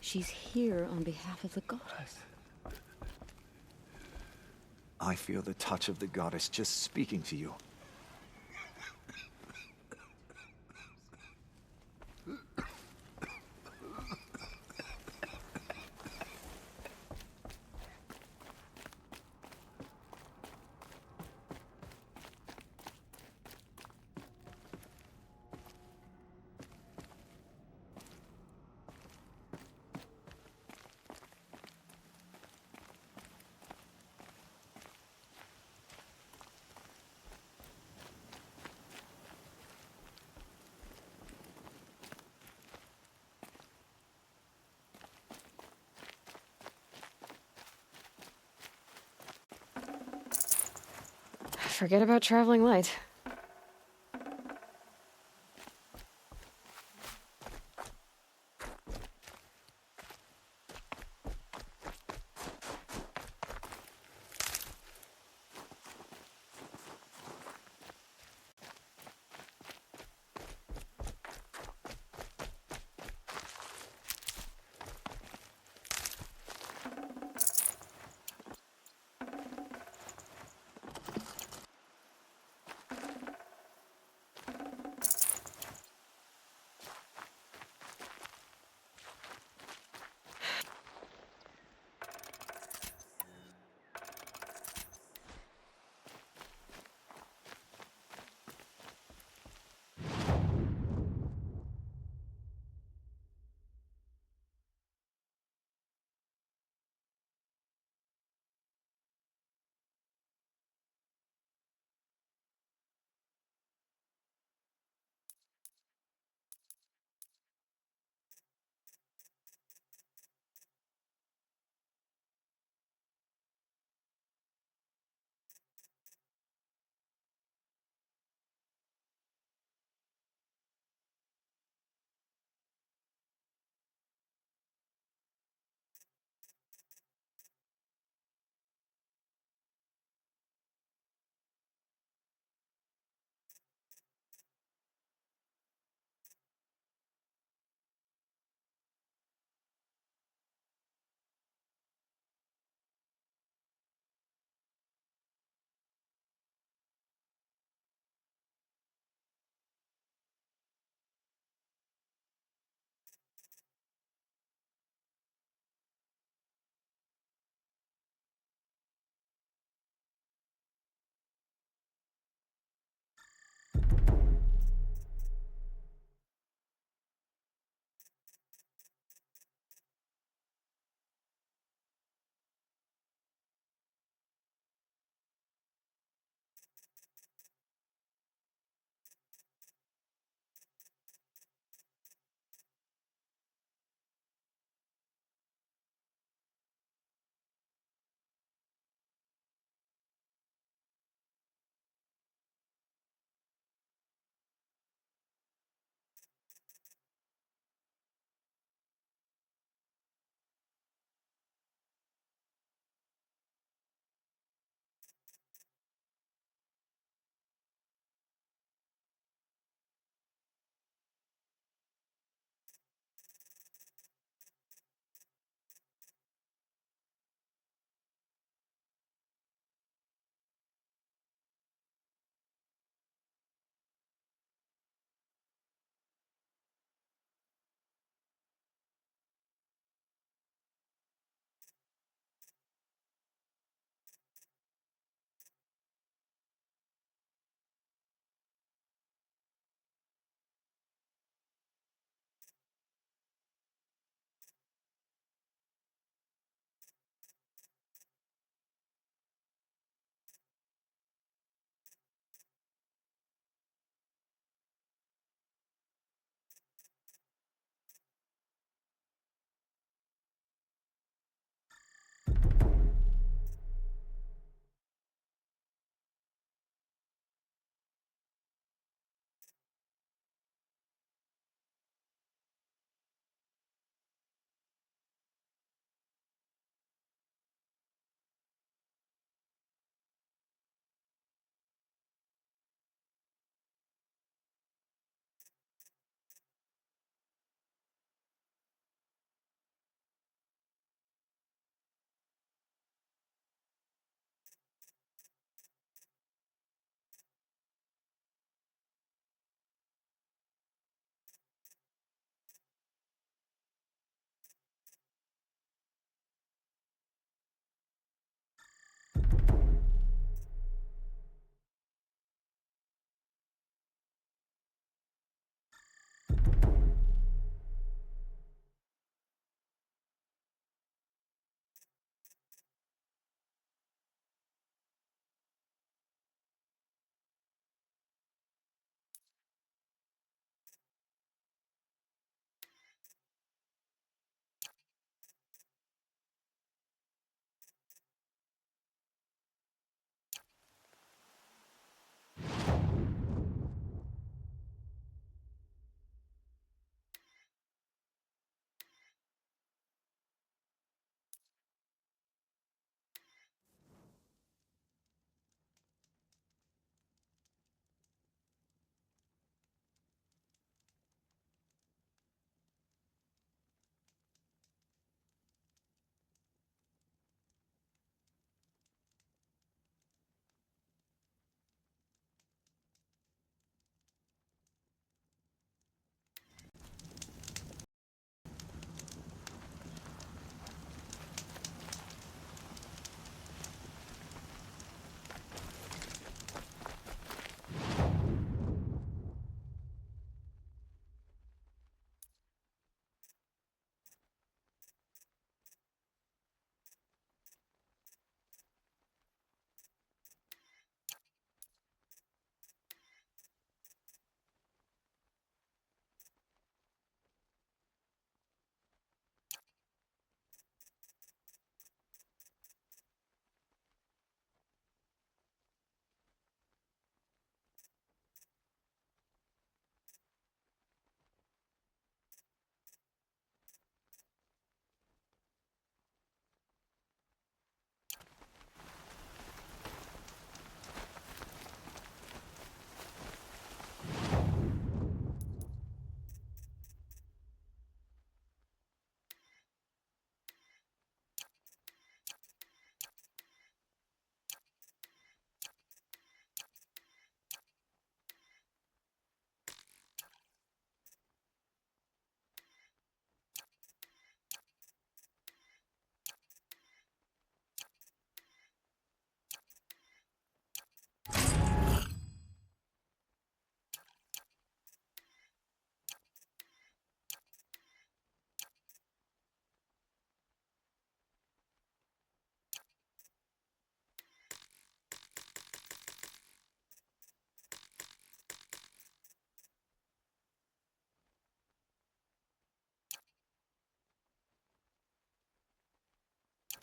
She's here on behalf of the goddess. I feel the touch of the goddess just speaking to you. Forget about traveling light.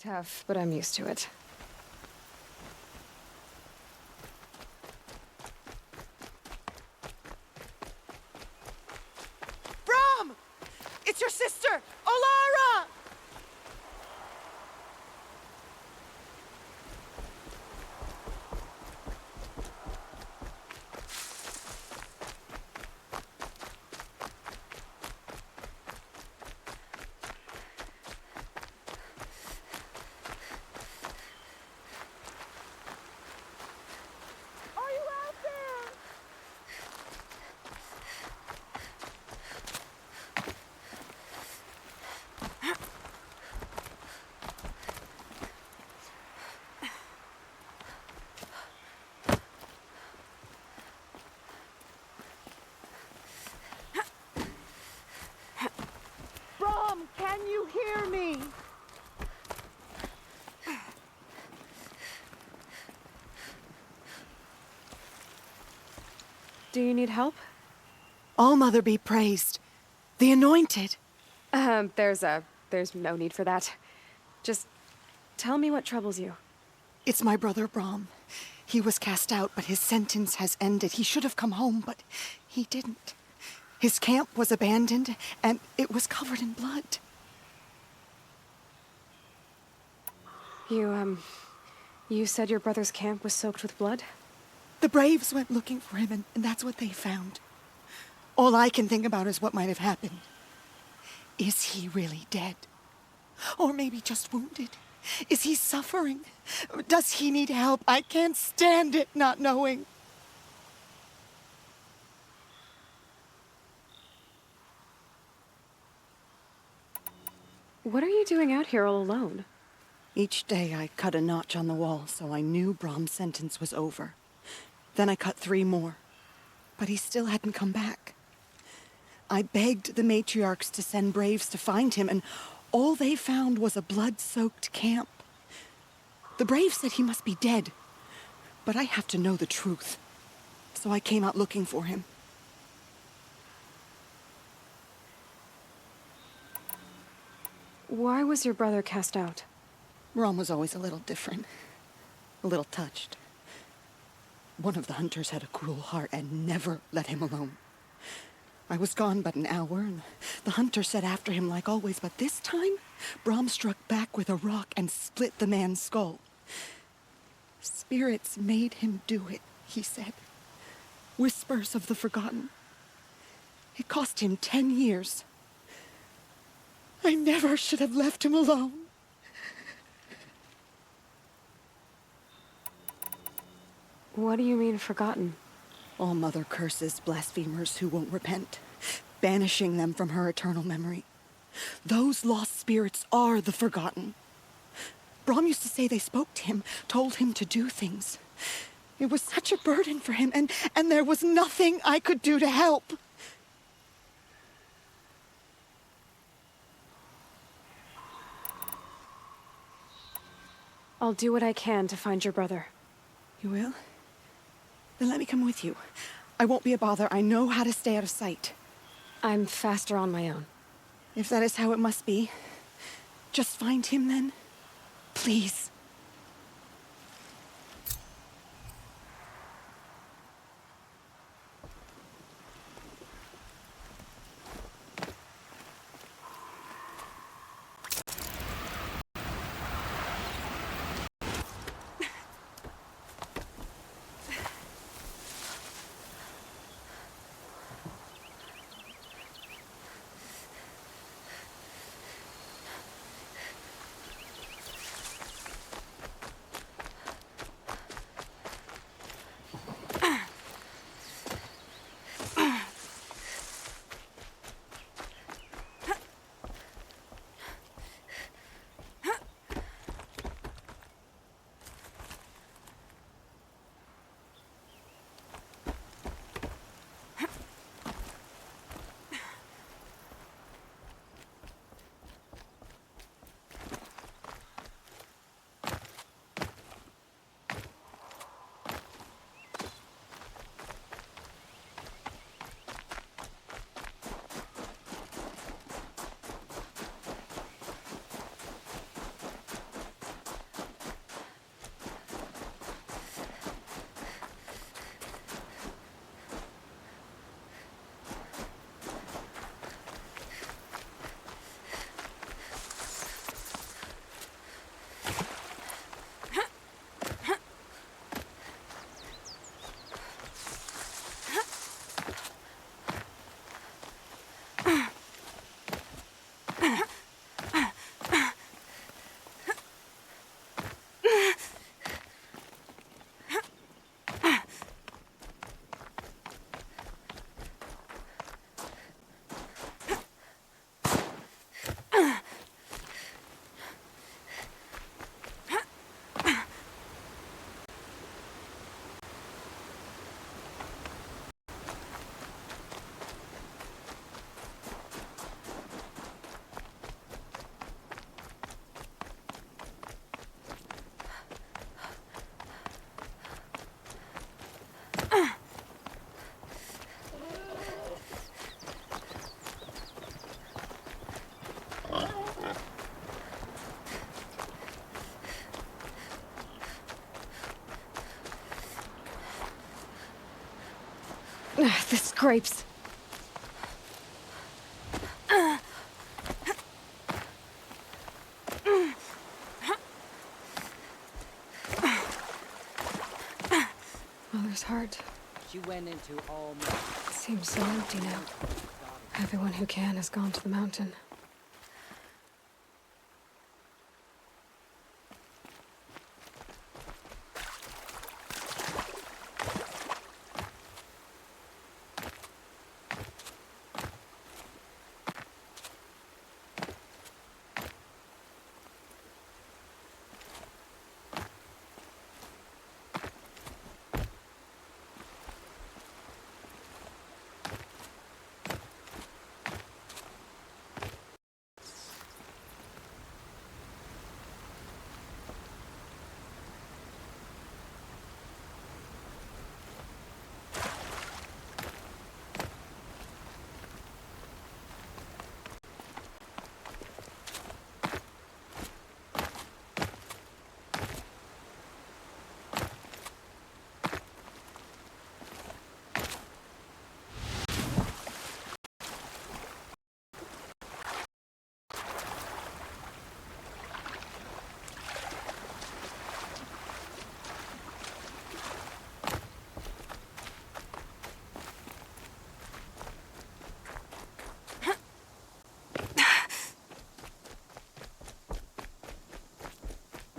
Tough, but I'm used to it. Brom! It's your sister, Olara! Are you out there? Brom, can you hear me? Do you need help? All-Mother be praised. The Anointed. There's no need for that. Just tell me what troubles you. It's my brother Brom. He was cast out, but his sentence has ended. He should have come home, but he didn't. His camp was abandoned, and it was covered in blood. You said your brother's camp was soaked with blood? The Braves went looking for him, and that's what they found. All I can think about is what might have happened. Is he really dead? Or maybe just wounded? Is he suffering? Does he need help? I can't stand it not knowing. What are you doing out here all alone? Each day I cut a notch on the wall, so I knew Brom's sentence was over. Then I cut 3 more, but he still hadn't come back. I begged the matriarchs to send braves to find him, and all they found was a blood-soaked camp. The braves said he must be dead, but I have to know the truth, so I came out looking for him. Why was your brother cast out? Brom was always a little different, a little touched. One of the hunters had a cruel heart and never let him alone. I was gone but an hour, and the hunter set after him like always, but this time, Brom struck back with a rock and split the man's skull. Spirits made him do it, he said. Whispers of the forgotten. It cost him 10 years. I never should have left him alone. What do you mean, forgotten? All-Mother curses blasphemers who won't repent, banishing them from her eternal memory. Those lost spirits are the forgotten. Brom used to say they spoke to him, told him to do things. It was such a burden for him, and there was nothing I could do to help. I'll do what I can to find your brother. You will? Then let me come with you. I won't be a bother. I know how to stay out of sight. I'm faster on my own. If that is how it must be, just find him then. Please. The scrapes. Mother's heart. She went into all. It seems so empty now. Everyone who can has gone to the mountain.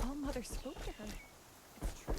All Mother spoke to her. It's true.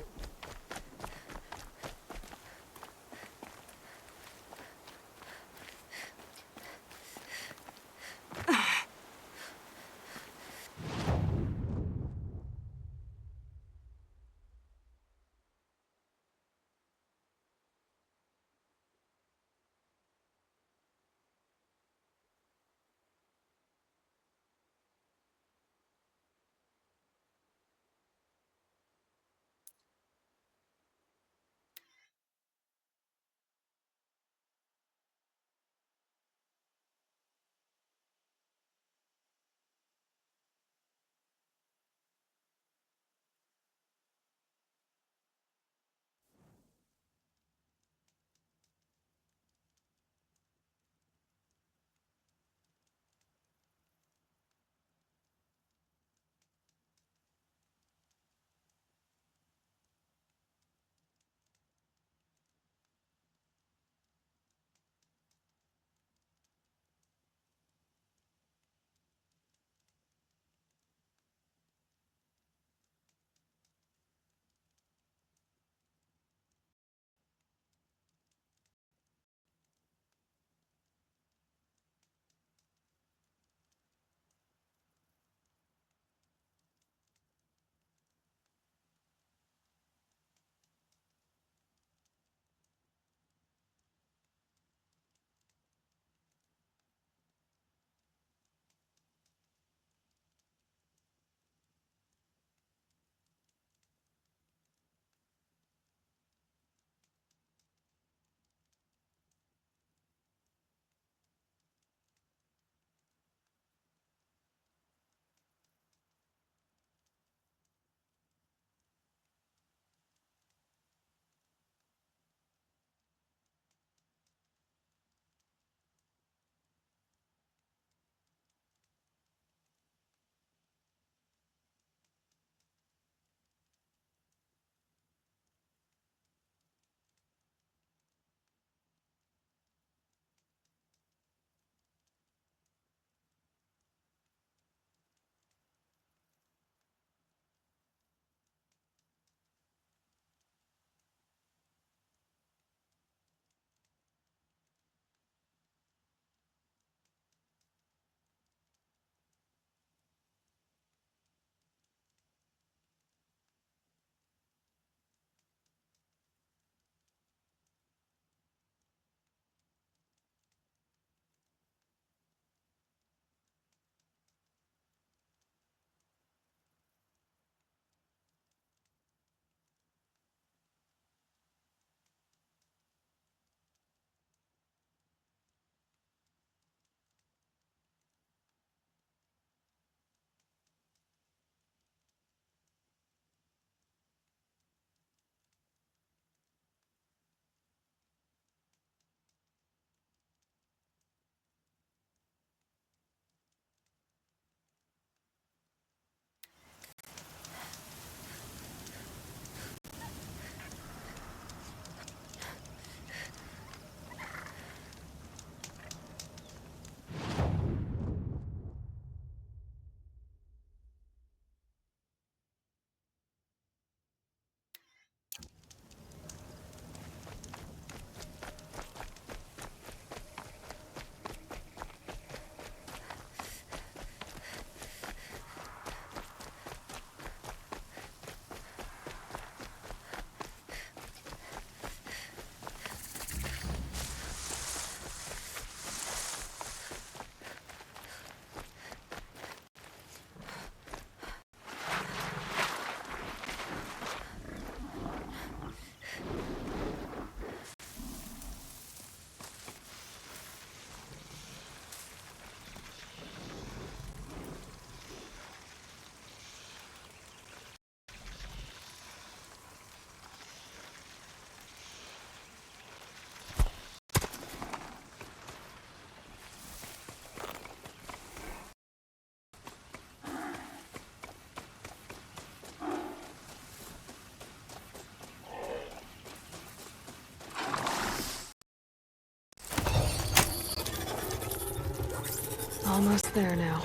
Almost there now.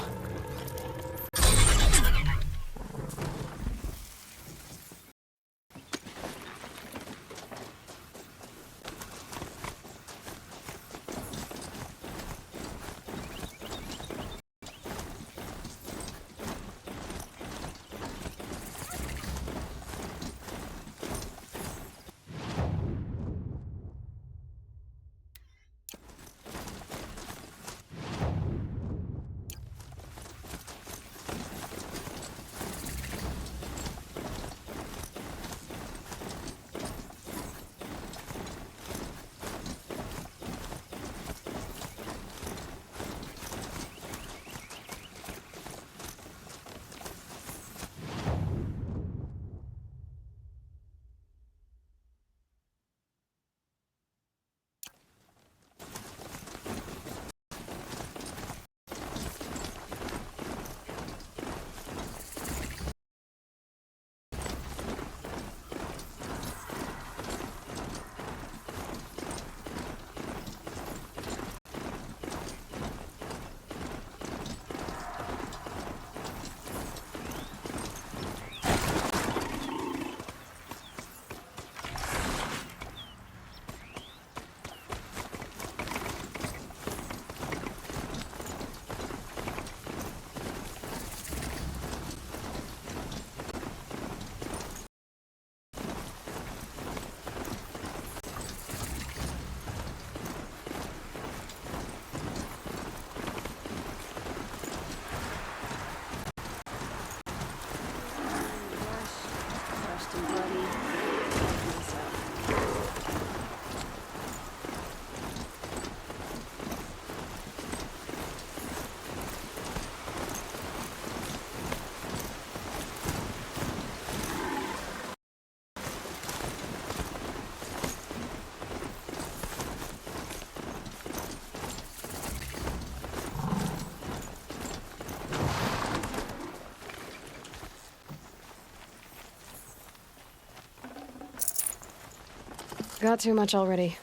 Got too much already.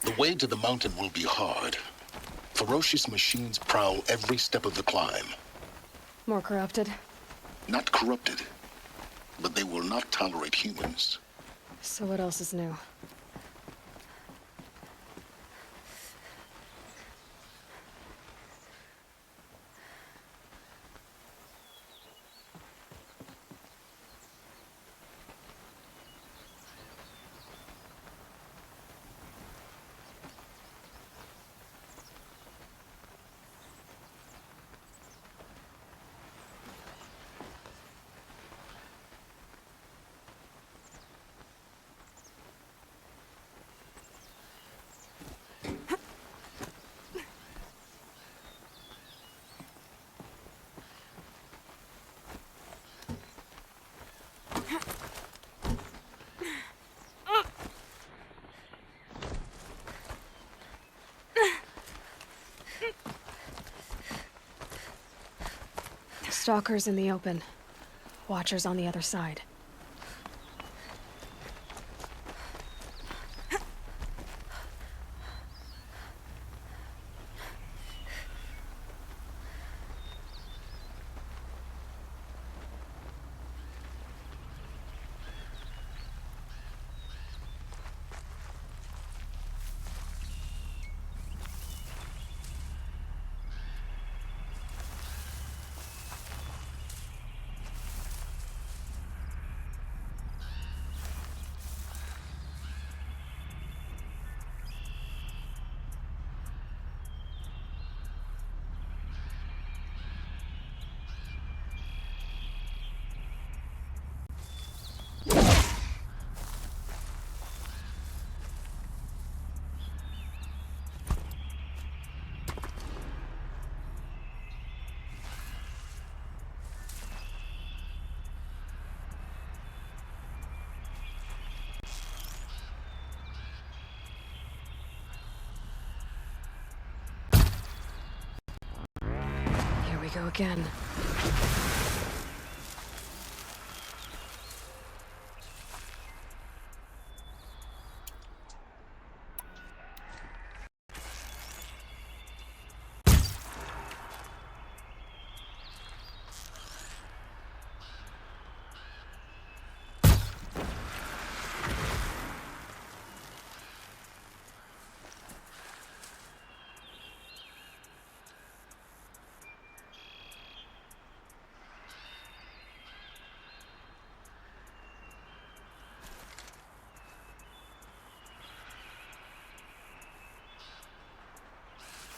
The way to the mountain will be hard. Ferocious machines prowl every step of the climb. More corrupted? Not corrupted, but they will not tolerate humans. So what else is new? Stalkers in the open. Watchers on the other side. go again.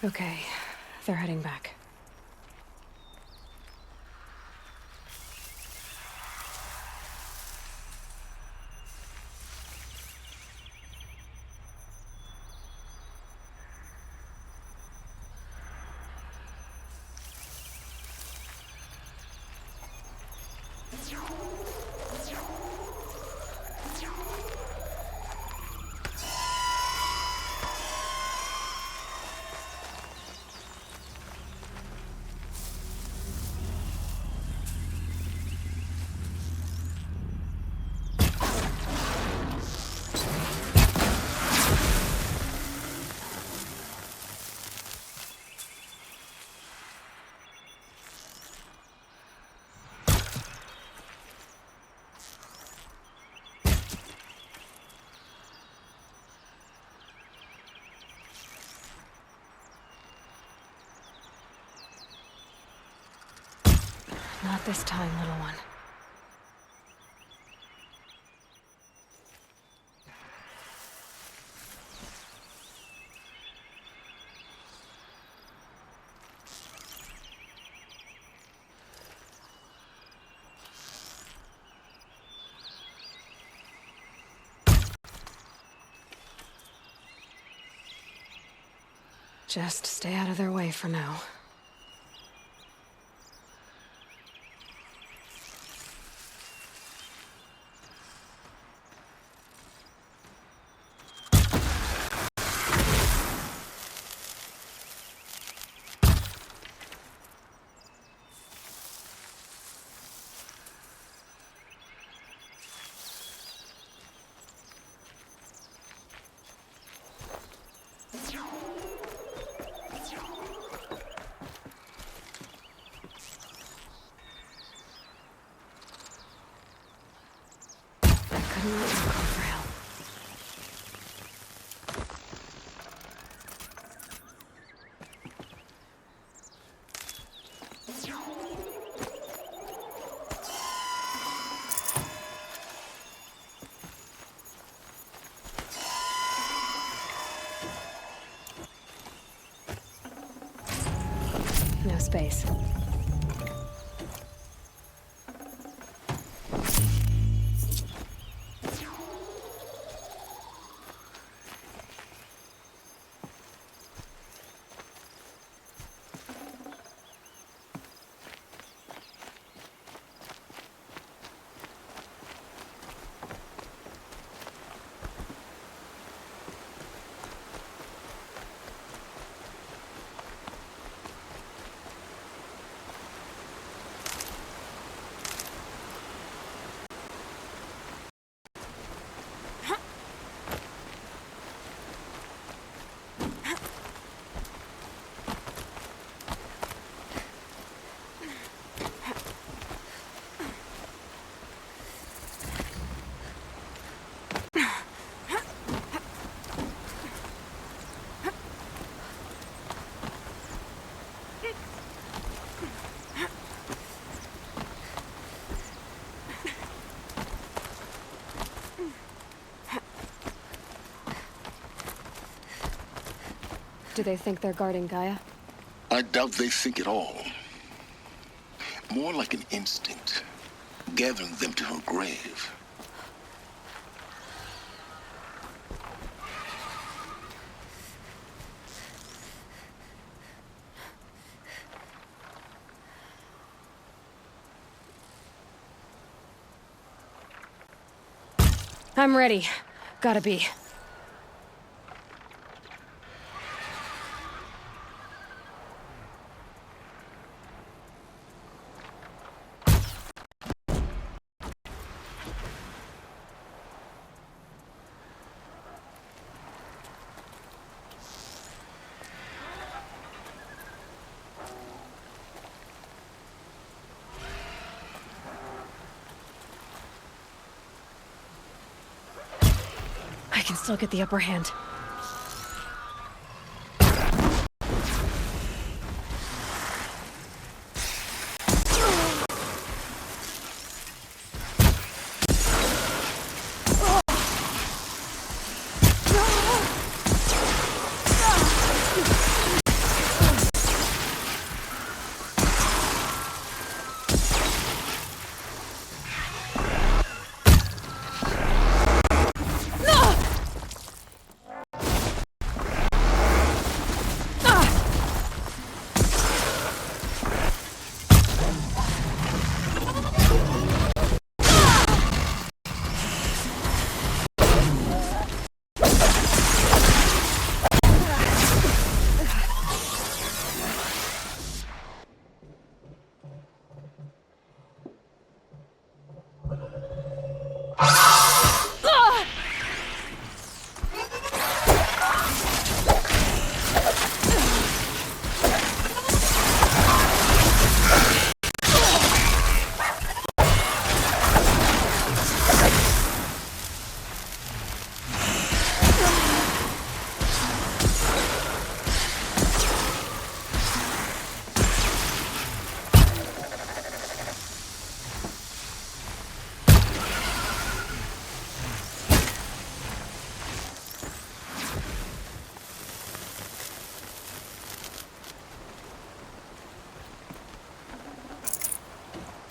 Okay, they're heading back. Not this time, little one. Just stay out of their way for now. Couldn't let you call for help. No space. Do they think they're guarding Gaia? I doubt they think at all. More like an instinct, gathering them to her grave. I'm ready. Gotta be. can still get the upper hand.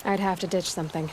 I'd have to ditch something.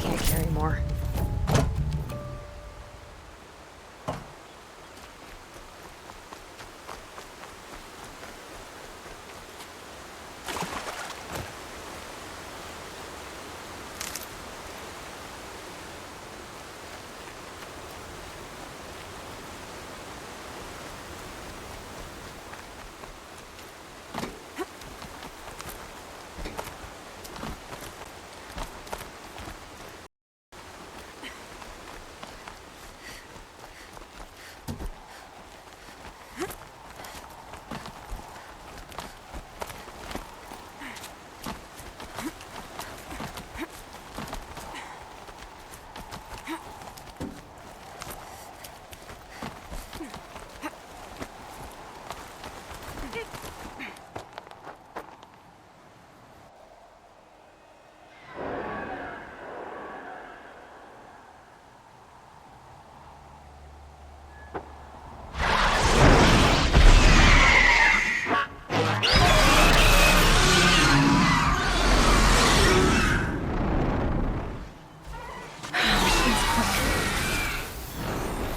Can't carry more.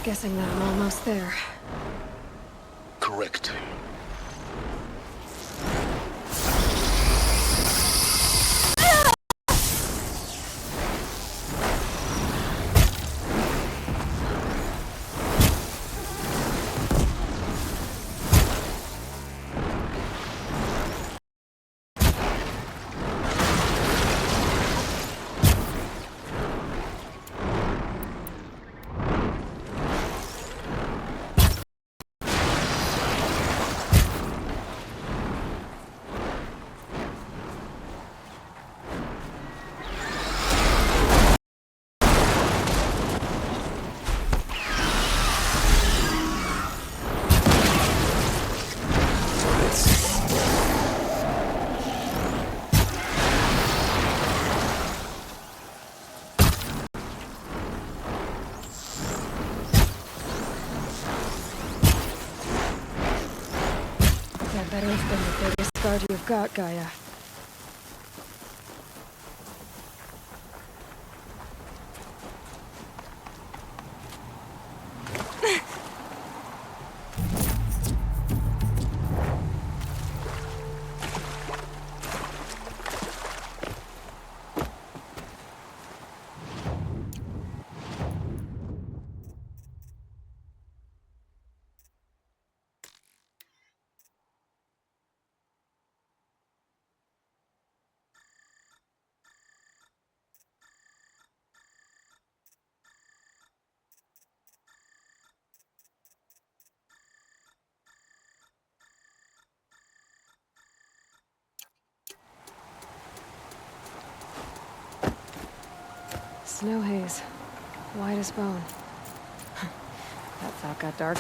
Guessing that I'm almost there. Correct. That better have been the biggest guard you've got, Gaia. Snow haze. White as bone. That thought got dark.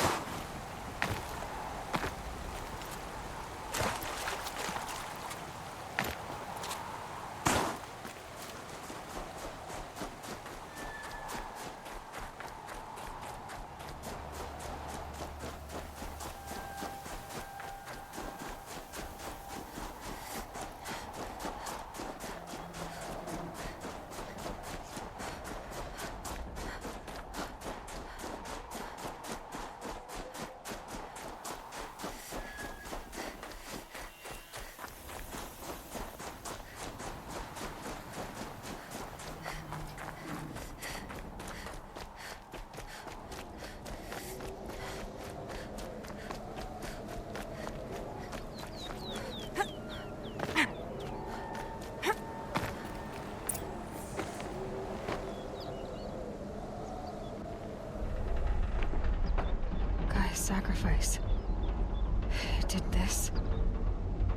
Sacrifice. It did this.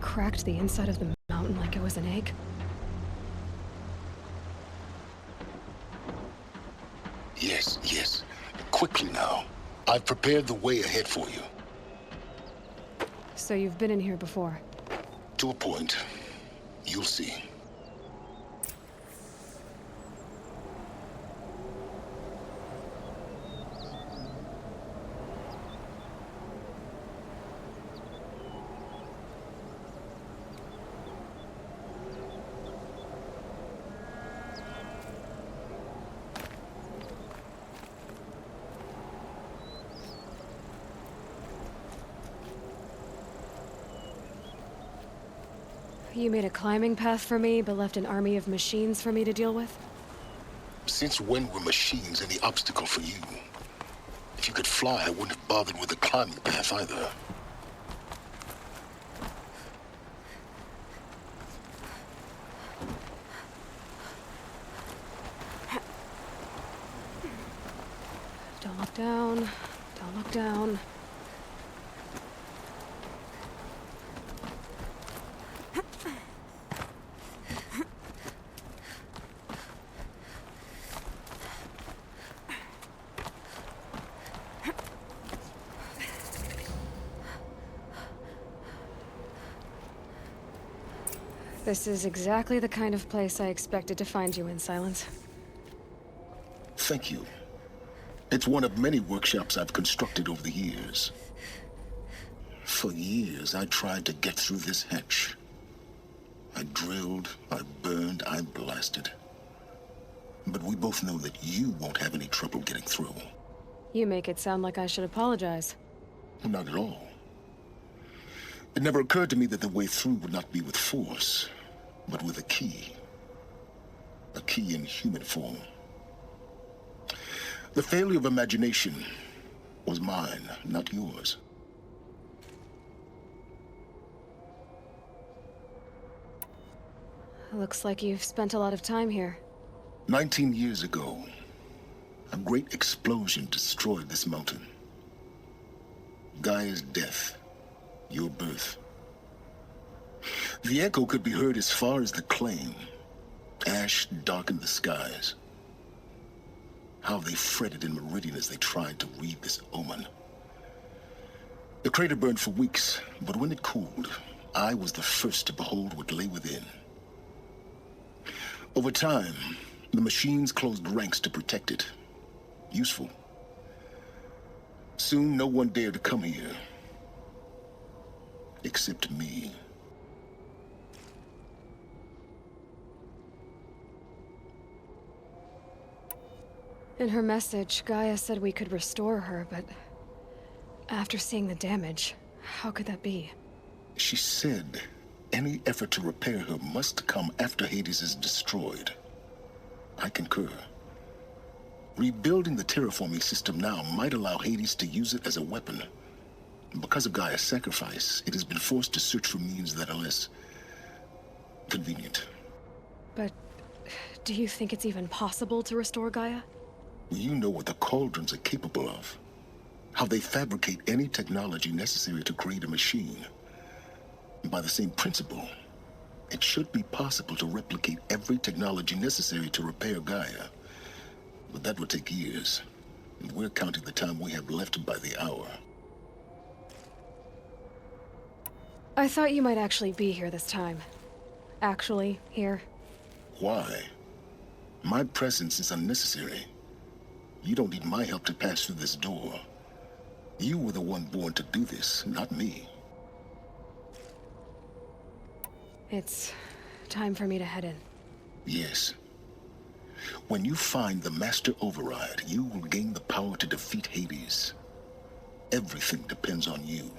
Cracked the inside of the mountain like it was an egg. Yes, yes. Quickly now. I've prepared the way ahead for you. So you've been in here before? To a point. You'll see. You made a climbing path for me, but left an army of machines for me to deal with? Since when were machines any obstacle for you? If you could fly, I wouldn't have bothered with the climbing path either. Don't look down. Don't look down. This is exactly the kind of place I expected to find you in, Silence. Thank you. It's one of many workshops I've constructed over the years. For years, I tried to get through this hatch. I drilled, I burned, I blasted. But we both know that you won't have any trouble getting through. You make it sound like I should apologize. Not at all. It never occurred to me that the way through would not be with force, but with a key. A key in human form. The failure of imagination was mine, not yours. Looks like you've spent a lot of time here. 19 years ago, a great explosion destroyed this mountain. Gaia's death, your birth. The echo could be heard as far as the claim. Ash darkened the skies. How they fretted in Meridian as they tried to read this omen. The crater burned for weeks, but when it cooled, I was the first to behold what lay within. Over time, the machines closed ranks to protect it. Useful. Soon, no one dared to come here. Except me. In her message, Gaia said we could restore her, but after seeing the damage, how could that be? She said any effort to repair her must come after Hades is destroyed. I concur. Rebuilding the terraforming system now might allow Hades to use it as a weapon. Because of Gaia's sacrifice, it has been forced to search for means that are less convenient. But do you think it's even possible to restore Gaia? You know what the Cauldrons are capable of. How they fabricate any technology necessary to create a machine. By the same principle, it should be possible to replicate every technology necessary to repair Gaia. But that would take years. And we're counting the time we have left by the hour. I thought you might actually be here this time. Actually, here. Why? My presence is unnecessary. You don't need my help to pass through this door. You were the one born to do this, not me. It's time for me to head in. Yes. When you find the Master Override, you will gain the power to defeat Hades. Everything depends on you.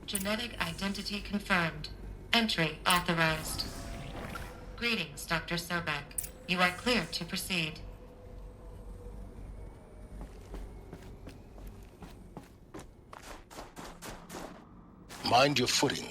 Genetic identity confirmed. Entry authorized. Greetings, Dr. Sobek. You are clear to proceed. Mind your footing.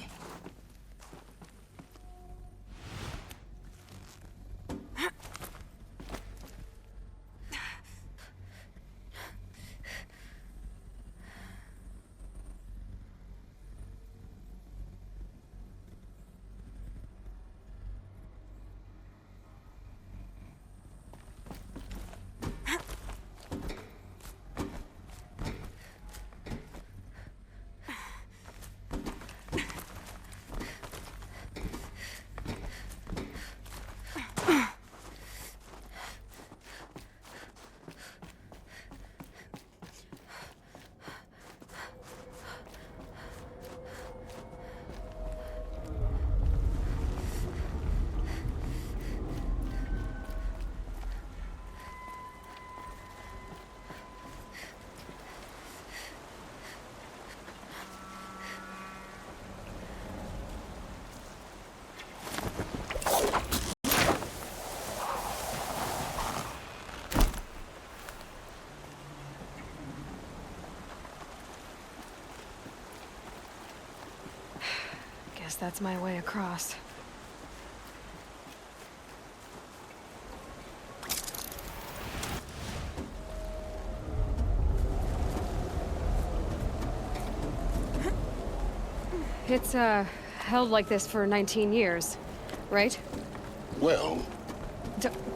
Guess that's my way across. It's, held like this for 19 years, right? Well...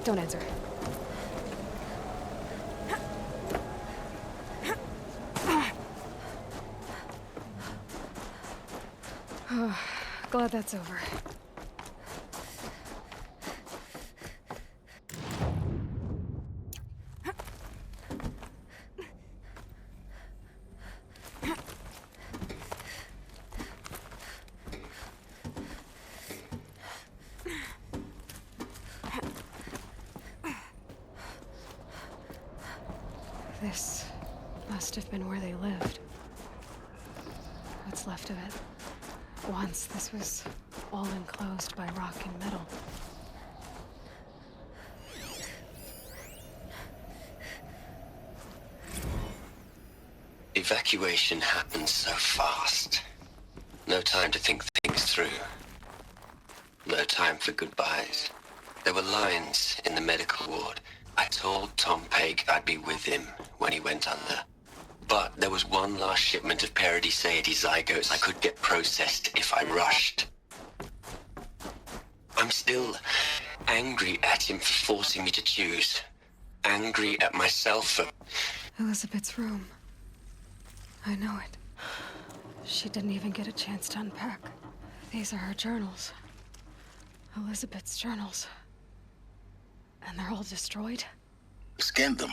Don't answer. Glad that's over. This must have been where they lived. What's left of it. Once, this was all enclosed by rock and metal. Evacuation happened so fast. No time to think things through. No time for goodbyes. There were lines in the medical ward. I told Tom Peg I'd be with him when he went under. But there was one last shipment of Paradiseidae zygotes I could get processed if I rushed. I'm still angry at him for forcing me to choose. Angry at myself for... Elizabeth's room. I know it. She didn't even get a chance to unpack. These are her journals. Elizabeth's journals. And they're all destroyed? Scan them.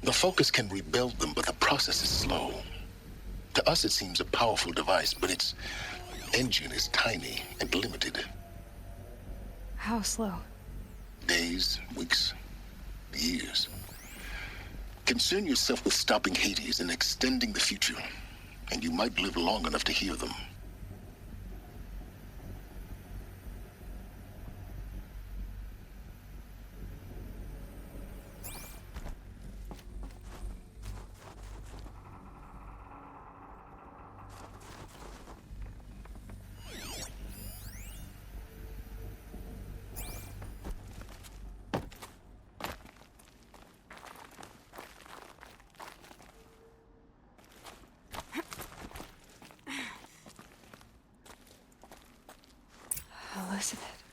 The Focus can rebuild them, but the process is slow. To us, it seems a powerful device, but its engine is tiny and limited. How slow? Days, weeks, years. Concern yourself with stopping Hades and extending the future, and you might live long enough to hear them. Elizabeth.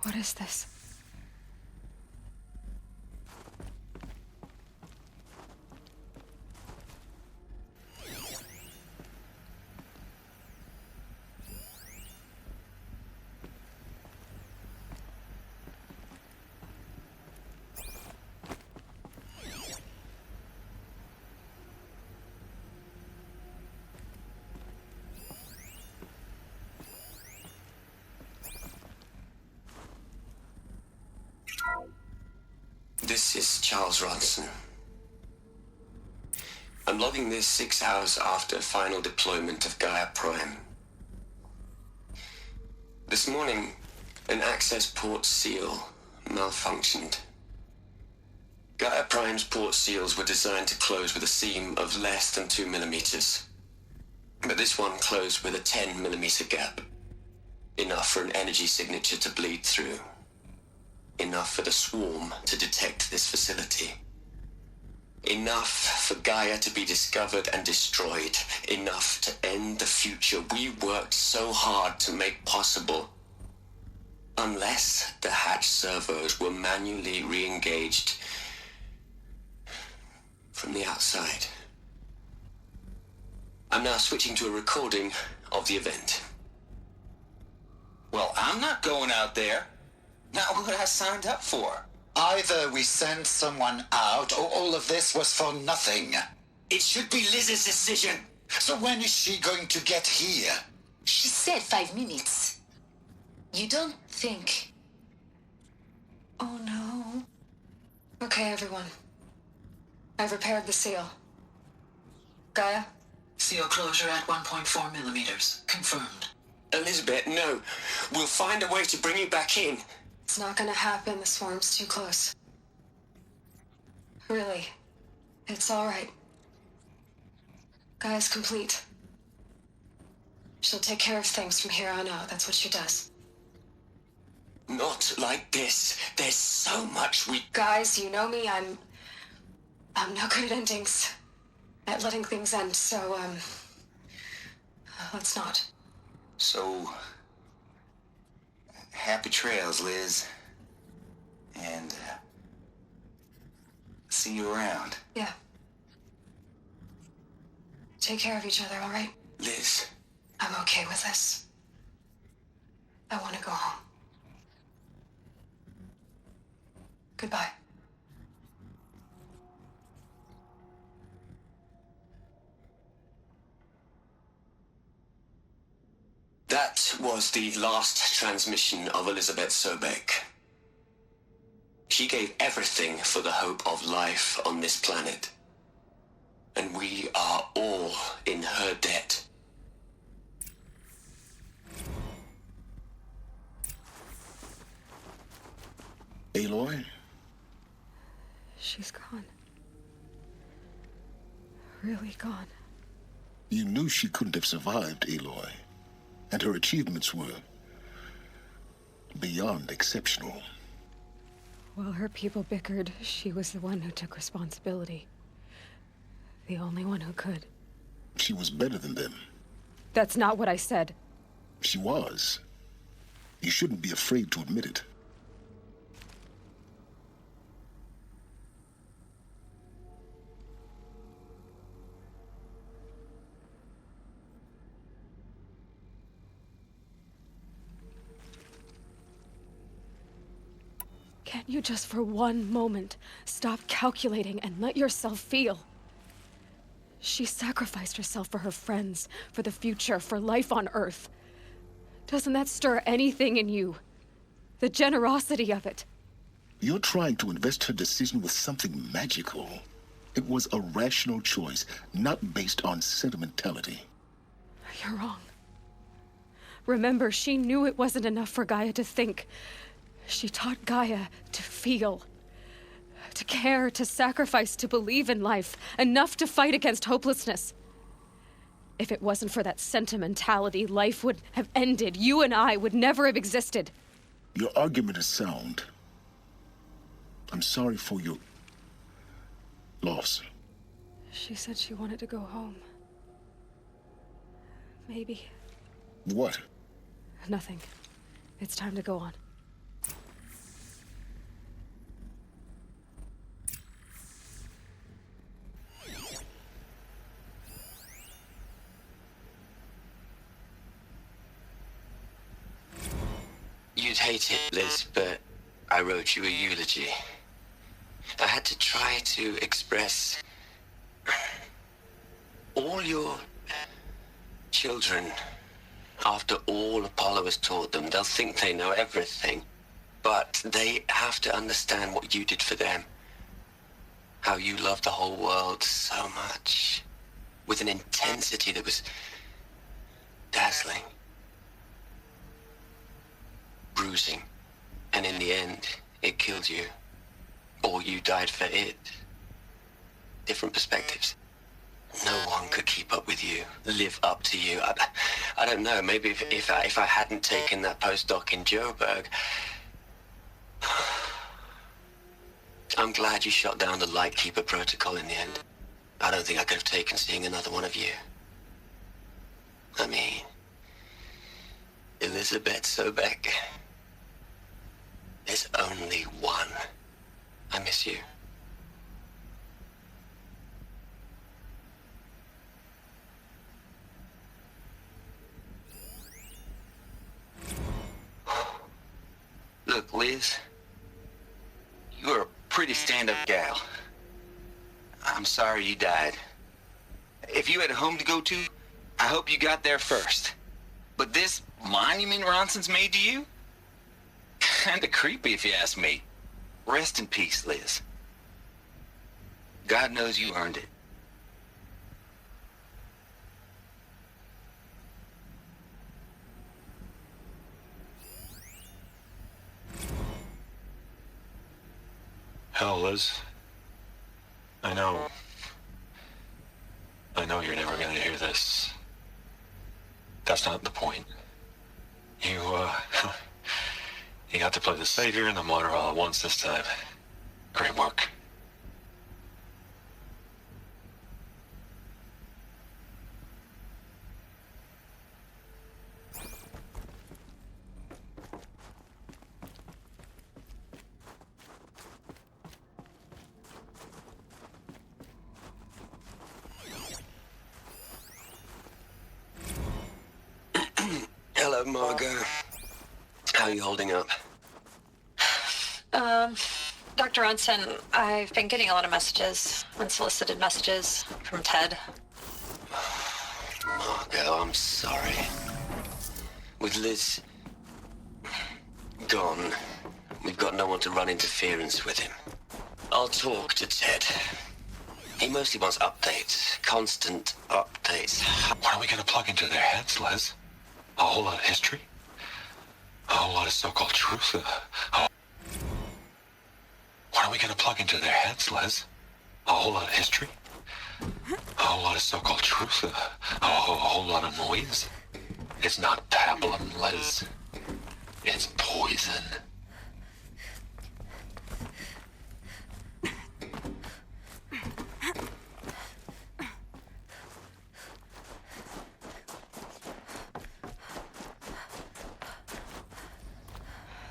What is this? This is Charles Ronson. I'm logging this 6 hours after final deployment of Gaia Prime. This morning, an access port seal malfunctioned. Gaia Prime's port seals were designed to close with a seam of less than 2 millimeters. But this one closed with a 10 millimeter gap. Enough for an energy signature to bleed through. Enough for the swarm to detect this facility. Enough for Gaia to be discovered and destroyed. Enough to end the future we worked so hard to make possible. Unless the hatch servos were manually re-engaged from the outside. I'm now switching to a recording of the event. Well, I'm not going out there. Not what I signed up for. Either we send someone out, or all of this was for nothing. It should be Liz's decision. So when is she going to get here? She said 5 minutes. You don't think... Oh no. Okay, everyone. I've repaired the seal. Gaia? Seal closure at 1.4 millimeters. Confirmed. Elizabeth, no. We'll find a way to bring you back in. It's not gonna happen. The swarm's too close. Really. It's all right. Gaia's complete. She'll take care of things from here on out. That's what she does. Not like this. There's so much we... Guys, you know me. I'm no good at endings. At letting things end, so, let's not. So... happy trails, Liz. And, see you around. Yeah. Take care of each other, all right? Liz. I'm okay with this. I want to go home. Goodbye. That was the last transmission of Elizabeth Sobek. She gave everything for the hope of life on this planet. And we are all in her debt. Aloy? She's gone. Really gone. You knew she couldn't have survived, Aloy. And her achievements were beyond exceptional. While her people bickered, she was the one who took responsibility. The only one who could. She was better than them. That's not what I said. She was. You shouldn't be afraid to admit it. Can't you just for one moment stop calculating and let yourself feel? She sacrificed herself for her friends, for the future, for life on Earth. Doesn't that stir anything in you? The generosity of it. You're trying to invest her decision with something magical. It was a rational choice, not based on sentimentality. You're wrong. Remember, she knew it wasn't enough for Gaia to think. She taught Gaia to feel. To care, to sacrifice, to believe in life. Enough to fight against hopelessness. If it wasn't for that sentimentality, life would have ended. You and I would never have existed. Your argument is sound. I'm sorry for your loss. She said she wanted to go home. Maybe. What? Nothing. It's time to go on. You'd hate it, Liz, but I wrote you a eulogy. I had to try to express all your children. After all Apollo has taught them, they'll think they know everything. But they have to understand what you did for them. How you loved the whole world so much. With an intensity that was dazzling. Bruising. And in the end, it killed you. Or you died for it. Different perspectives. No one could keep up with you, live up to you. I don't know, maybe if I hadn't taken that postdoc in Joburg. I'm glad you shot down the Lightkeeper protocol in the end. I don't think I could have taken seeing another one of you. I mean, Elizabeth Sobek. There's only one. I miss you. Look, Liz, you're a pretty stand-up gal. I'm sorry you died. If you had a home to go to, I hope you got there first. But this monument Ronson's made to you? Kinda creepy if you ask me. Rest in peace, Liz. God knows you earned it. Hell, Liz. I know you're never gonna hear this. That's not the point. You got to play the savior and the martyr all at once this time. Great work. Hello, Margot. How are you holding up? Dr. Ronson, I've been getting a lot of messages, unsolicited messages from Ted. Margot, I'm sorry. With Liz gone, we've got no one to run interference with him. I'll talk to Ted. He mostly wants updates, constant updates. What are we gonna plug into their heads, Liz? A whole lot of history? A whole lot of so-called truth? What are we gonna plug into their heads, Liz? A whole lot of history? A whole lot of so-called truth? A whole lot of noise? It's not pablum, Liz. It's poison.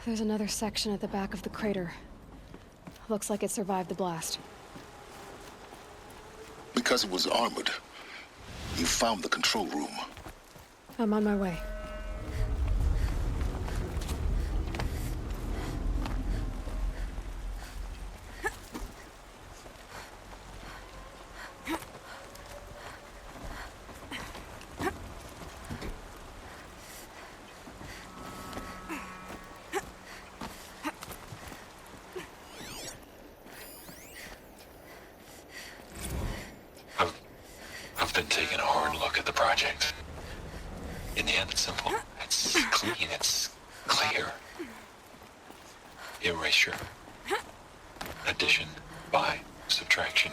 There's another section at the back of the crater. Looks like it survived the blast. Because it was armored, you found the control room. I'm on my way. been taking a hard look at the project. In the end, it's simple. It's clean. It's clear. Erasure. Addition by subtraction.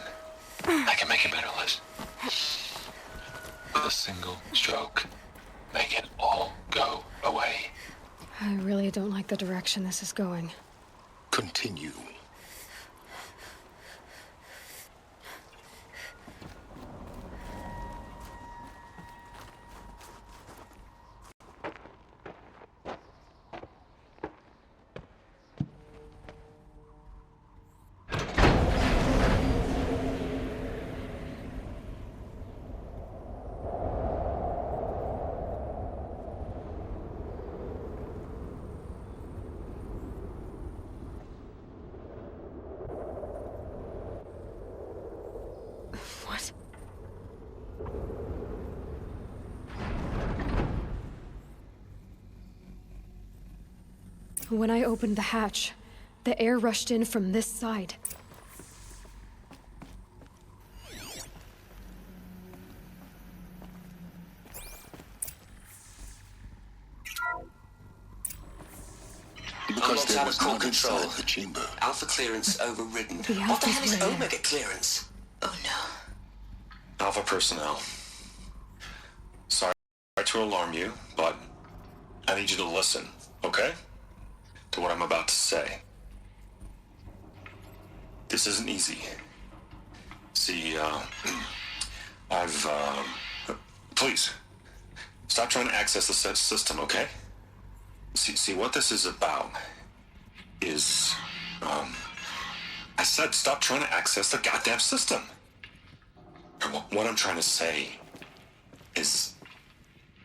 I can make it better, Liz. With a single stroke, make it all go away. I really don't like the direction this is going. Continue. What? When I opened the hatch, the air rushed in from this side. Because there was core none control. inside the chamber. Alpha clearance overridden. The What the hell is Alpha's way. Omega clearance? Oh no. Alpha personnel. Sorry to alarm you, but I need you to listen, okay? To what I'm about to say. This isn't easy. See, please, stop trying to access the system, okay? See, what this is about is, I said stop trying to access the goddamn system. What I'm trying to say is,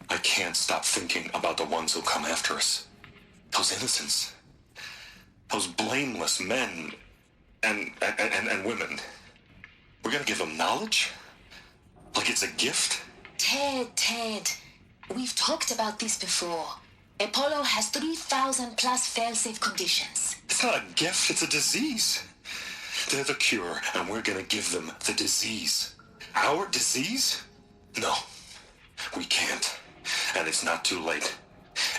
I can't stop thinking about the ones who come after us. Those innocents. Those blameless men and women. We're gonna give them knowledge? Like it's a gift? Ted, we've talked about this before. Apollo has 3,000 plus fail-safe conditions. It's not a gift, it's a disease. They're the cure, and we're gonna give them the disease. Our disease? No, we can't. And it's not too late.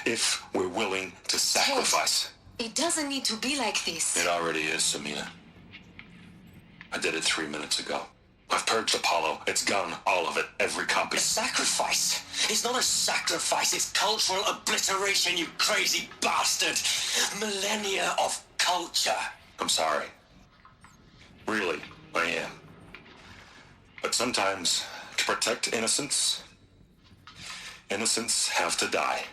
If we're willing to sacrifice. Ted, it doesn't need to be like this. It already is, Samina. I did it 3 minutes ago. I've purged Apollo. It's gone, all of it, every copy. A sacrifice? It's not a sacrifice, it's cultural obliteration, you crazy bastard! Millennia of culture. I'm sorry. Really, I am. But sometimes, to protect innocence, innocents have to die.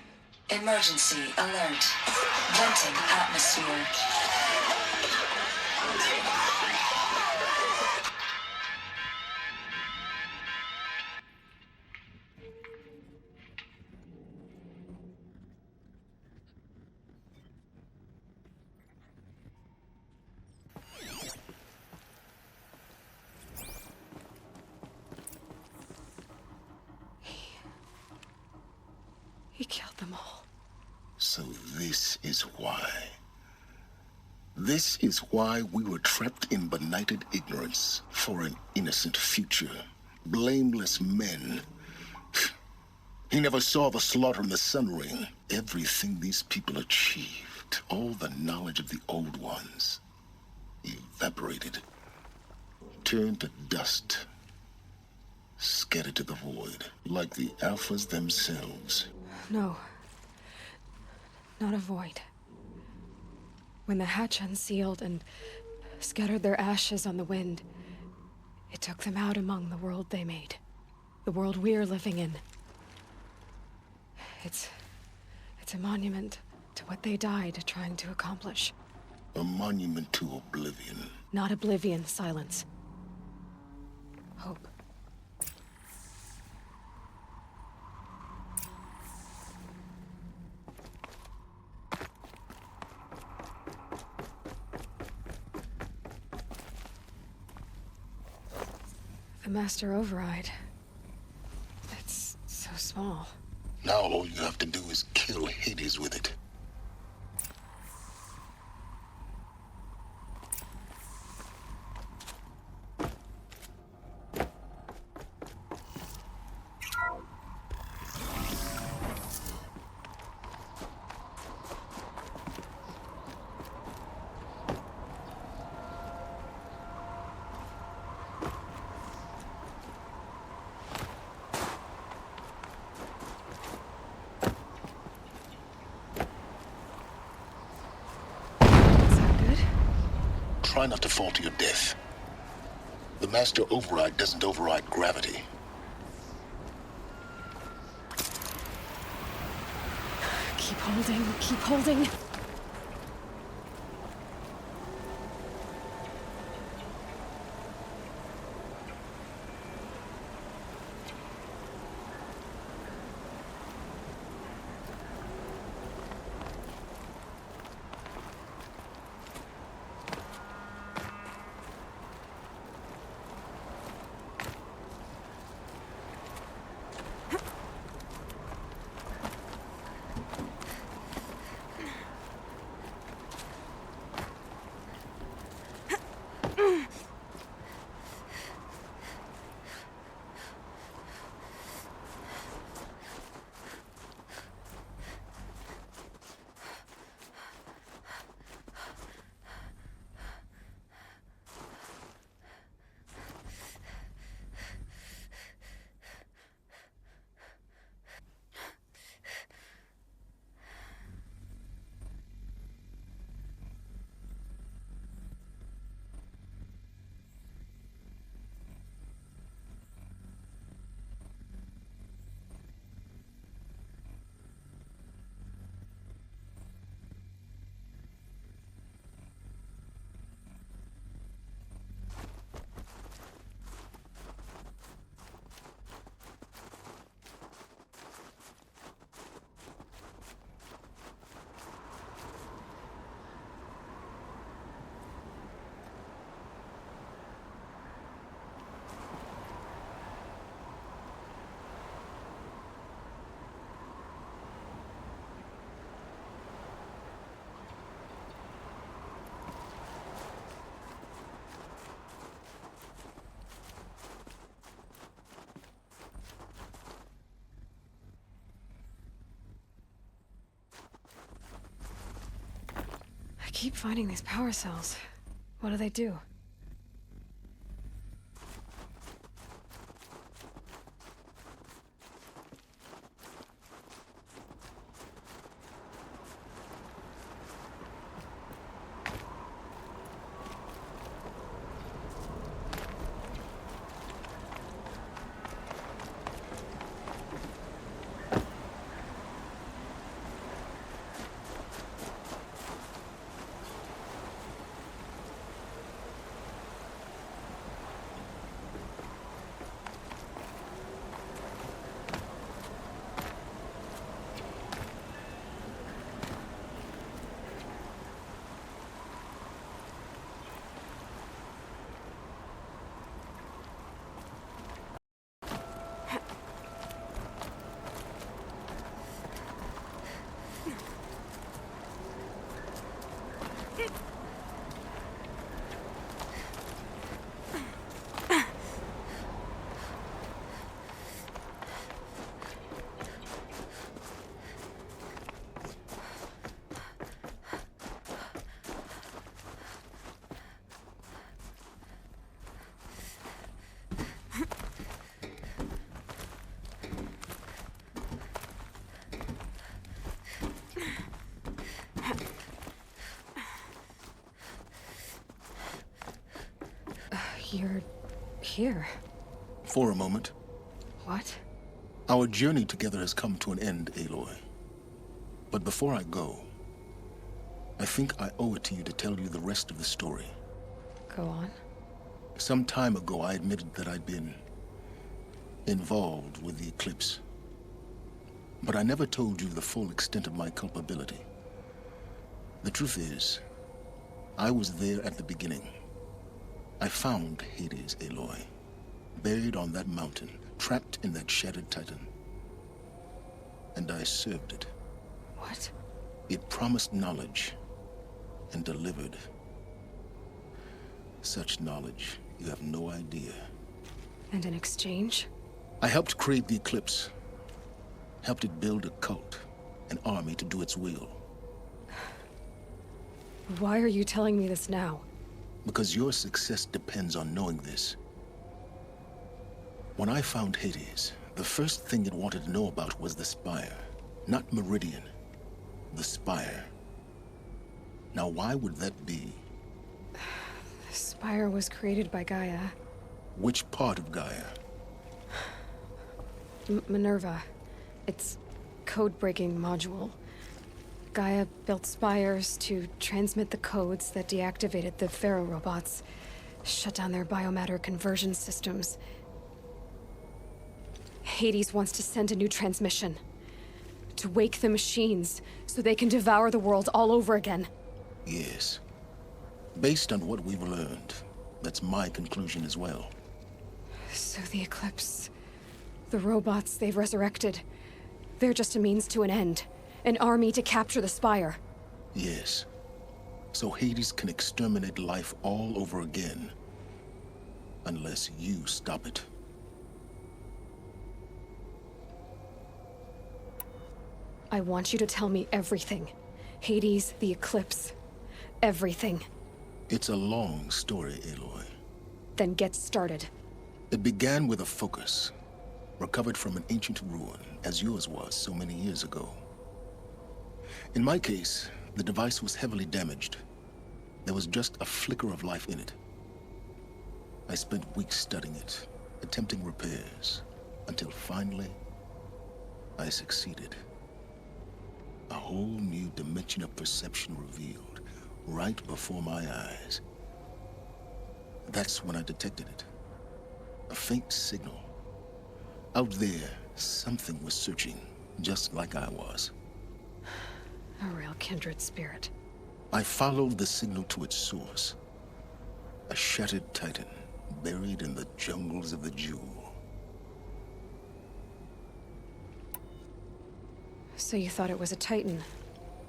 Emergency alert. Venting atmosphere. He killed them all. So this is why. This is why we were trapped in benighted ignorance for an innocent future. Blameless men. He never saw the slaughter in the Sun Ring. Everything these people achieved, all the knowledge of the old ones, evaporated, turned to dust, scattered to the void, like the Alphas themselves. No. Not a void. When the hatch unsealed and scattered their ashes on the wind, it took them out among the world they made. The world we're living in. It's a monument to what they died trying to accomplish. A monument to oblivion. Not oblivion, silence. Hope. The Master Override. It's so small. Now all you have to do is kill Hades with it. try not to fall to your death. The Master Override doesn't override gravity. Keep holding, keep holding. I keep finding these power cells. What do they do? You're here. For a moment. What? Our journey together has come to an end, Aloy. But before I go, I think I owe it to you to tell you the rest of the story. Go on. Some time ago, I admitted that I'd been involved with the eclipse. But I never told you the full extent of my culpability. The truth is, I was there at the beginning. I found Hades, Aloy, buried on that mountain, trapped in that shattered titan. And I served it. What? It promised knowledge and delivered. Such knowledge, you have no idea. And in exchange? I helped create the eclipse. Helped it build a cult, an army to do its will. Why are you telling me this now? Because your success depends on knowing this. When I found Hades, the first thing it wanted to know about was the Spire. Not Meridian. The Spire. Now, why would that be? Spire was created by Gaia. Which part of Gaia? Minerva. Its code-breaking module. Gaia built spires to transmit the codes that deactivated the Pharaoh robots, shut down their biomatter conversion systems. Hades wants to send a new transmission. To wake the machines, so they can devour the world all over again. Yes. Based on what we've learned, that's my conclusion as well. So the Eclipse... the robots they've resurrected... they're just a means to an end. An army to capture the Spire. Yes. So Hades can exterminate life all over again. Unless you stop it. I want you to tell me everything. Hades, the Eclipse. Everything. It's a long story, Aloy. Then get started. It began with a focus. Recovered from an ancient ruin, as yours was so many years ago. In my case, the device was heavily damaged. There was just a flicker of life in it. I spent weeks studying it, attempting repairs, until finally, I succeeded. A whole new dimension of perception revealed, right before my eyes. That's when I detected it. A faint signal. Out there, something was searching, just like I was. A real kindred spirit. I followed the signal to its source. A shattered titan, buried in the jungles of the Jewel. So you thought it was a Titan?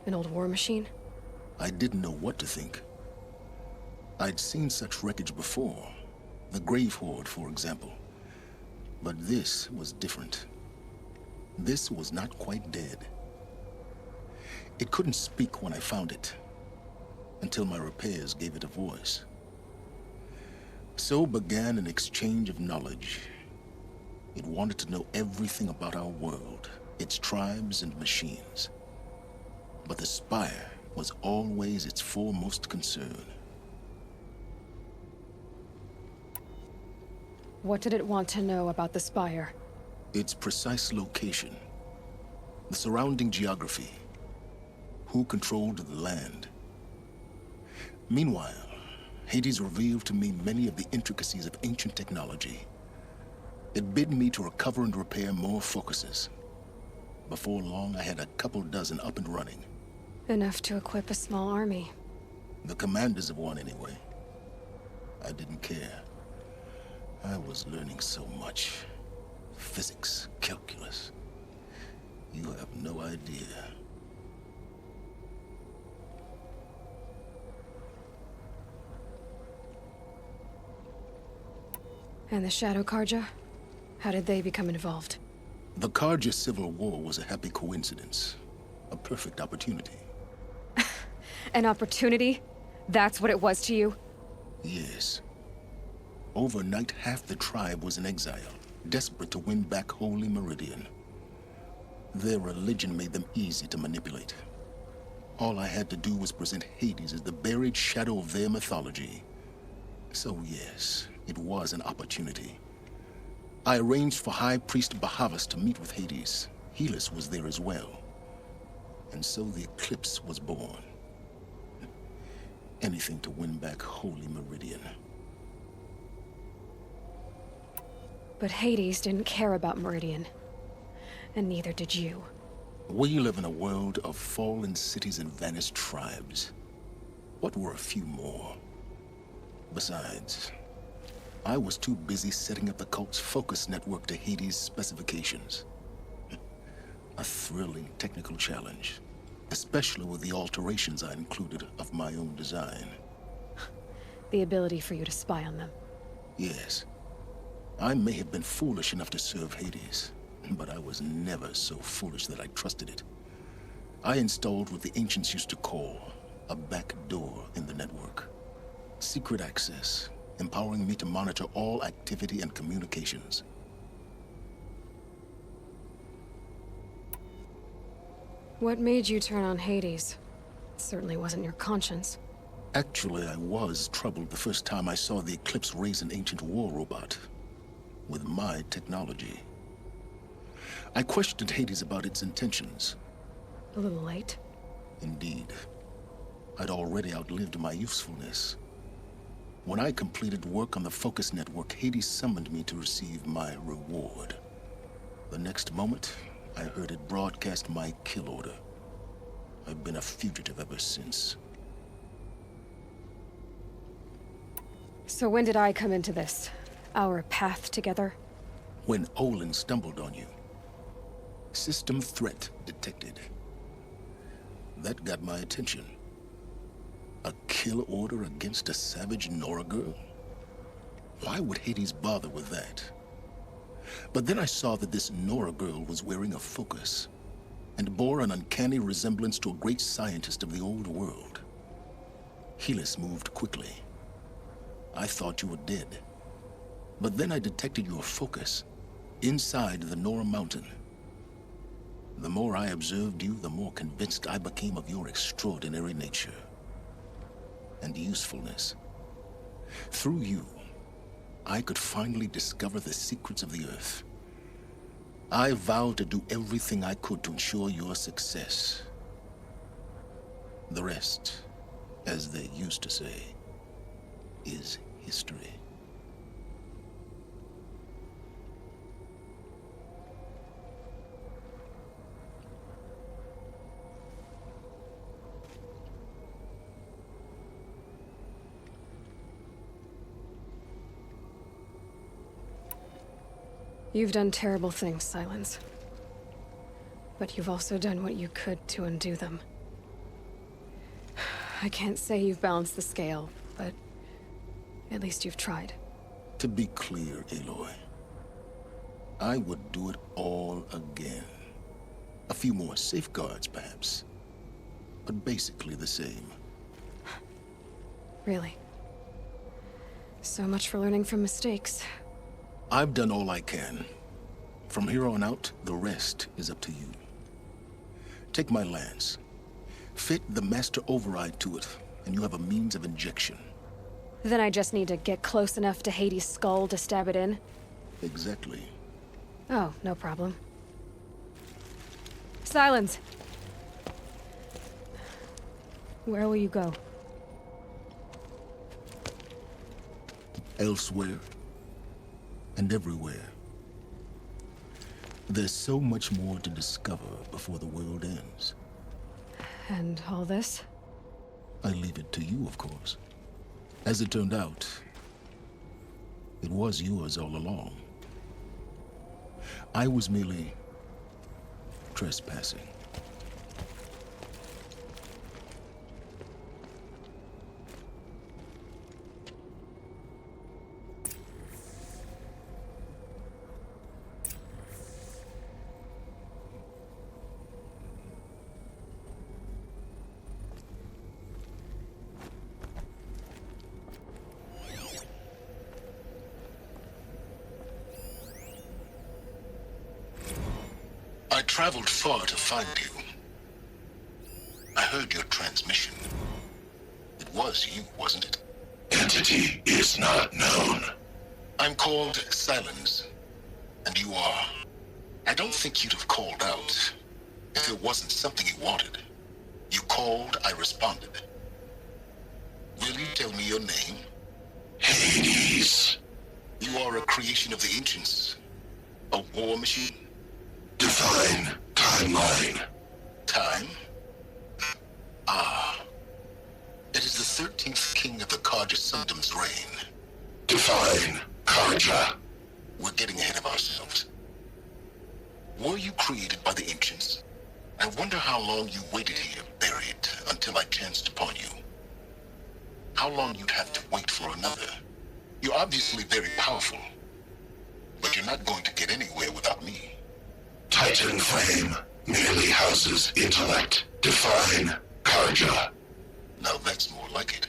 An old war machine? I didn't know what to think. I'd seen such wreckage before. The Grave Horde, for example. But this was different. This was not quite dead. It couldn't speak when I found it, until my repairs gave it a voice. So began an exchange of knowledge. It wanted to know everything about our world, its tribes and machines. But the Spire was always its foremost concern. What did it want to know about the Spire? Its precise location, the surrounding geography, who controlled the land. Meanwhile, Hades revealed to me many of the intricacies of ancient technology. It bid me to recover and repair more focuses. Before long, I had a couple dozen up and running. Enough to equip a small army. The commanders of one, anyway. I didn't care. I was learning so much. Physics, calculus. You have no idea. And the Shadow Karja? How did they become involved? The Karja Civil War was a happy coincidence. A perfect opportunity. An opportunity? That's what it was to you? Yes. Overnight, half the tribe was in exile, desperate to win back Holy Meridian. Their religion made them easy to manipulate. All I had to do was present Hades as the buried shadow of their mythology. So yes, it was an opportunity. I arranged for High Priest Bahavas to meet with Hades. Helis was there as well. And so the Eclipse was born. Anything to win back Holy Meridian. But Hades didn't care about Meridian. And neither did you. We live in a world of fallen cities and vanished tribes. What were a few more? Besides, I was too busy setting up the cult's focus network to Hades' specifications. A thrilling technical challenge, especially with the alterations I included of my own design. The ability for you to spy on them. Yes. I may have been foolish enough to serve Hades, but I was never so foolish that I trusted it. I installed what the ancients used to call a back door in the network. Secret access, empowering me to monitor all activity and communications. What made you turn on Hades? It certainly wasn't your conscience. Actually, I was troubled the first time I saw the Eclipse raise an ancient war robot with my technology. I questioned Hades about its intentions. A little late. Indeed. I'd already outlived my usefulness. When I completed work on the Focus Network, Hades summoned me to receive my reward. The next moment, I heard it broadcast my kill order. I've been a fugitive ever since. So when did I come into this? Our path together? When Olin stumbled on you. System threat detected. That got my attention. A kill order against a savage Nora girl? Why would Hades bother with that? But then I saw that this Nora girl was wearing a focus, and bore an uncanny resemblance to a great scientist of the old world. Helis moved quickly. I thought you were dead. But then I detected your focus inside the Nora mountain. The more I observed you, the more convinced I became of your extraordinary nature and usefulness. Through you, I could finally discover the secrets of the Earth. I vowed to do everything I could to ensure your success. The rest, as they used to say, is history. You've done terrible things, Silence. But you've also done what you could to undo them. I can't say you've balanced the scale, but at least you've tried. To be clear, Aloy, I would do it all again. A few more safeguards, perhaps, but basically the same. Really? So much for learning from mistakes. I've done all I can. From here on out, the rest is up to you. Take my lance. Fit the master override to it, and you have a means of injection. Then I just need to get close enough to Hades' skull to stab it in? Exactly. Oh, no problem. Silence! Where will you go? Elsewhere. And everywhere. There's so much more to discover before the world ends. And all this? I leave it to you, of course. As it turned out, it was yours all along. I was merely trespassing. I traveled far to find you. I heard your transmission. It was you, wasn't it? Entity is not known. I'm called Silence, and you are. I don't think you'd have called out if it wasn't something you wanted. You called, I responded. Will you tell me your name? Hades. You are a creation of the ancients. A war machine? Define timeline. Time? Ah. It is the 13th king of the Karja Sundam's reign. Define Karja. We're getting ahead of ourselves. Were you created by the ancients? I wonder how long you waited here, buried, until I chanced upon you. How long you'd have to wait for another. You're obviously very powerful, but you're not going to get anywhere without me. Titan Flame merely houses intellect. Define Karja. Now that's more like it.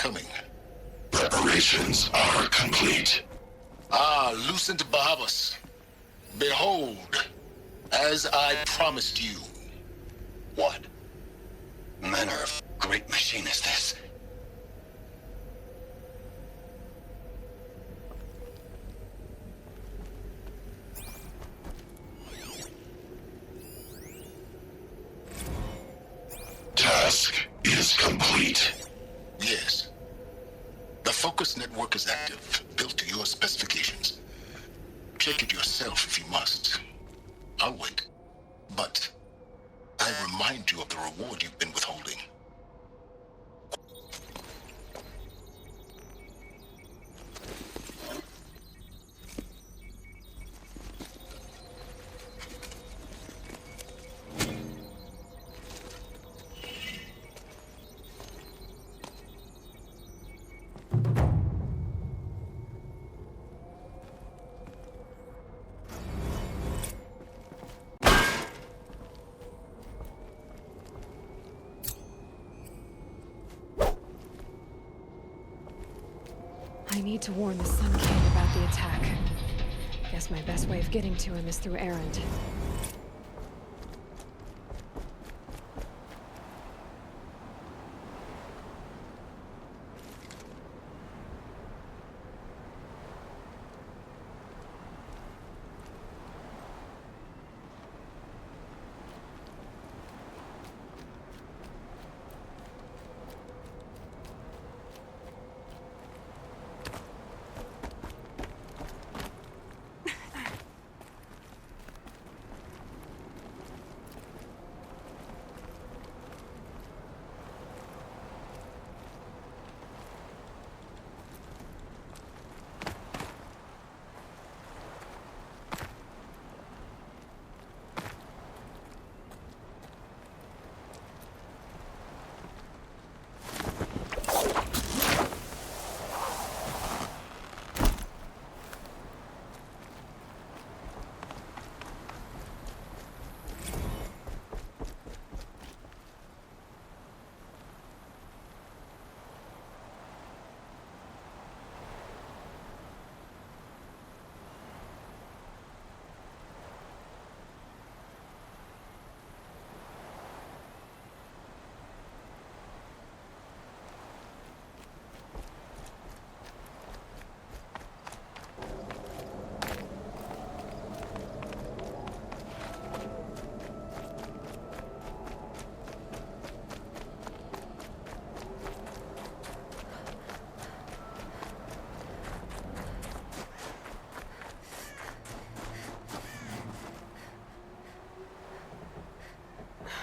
coming. Preparations are complete. Ah, Lucent Bahavas. Behold, as I promised you. What manner of great machine is this? Task is complete. Yes. The focus network is active, built to your specifications. Check it yourself if you must. I'll wait. But I remind you of the reward you've been withholding. I need to warn the Sun King about the attack. Guess my best way of getting to him is through Erend.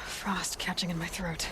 Frost catching in my throat.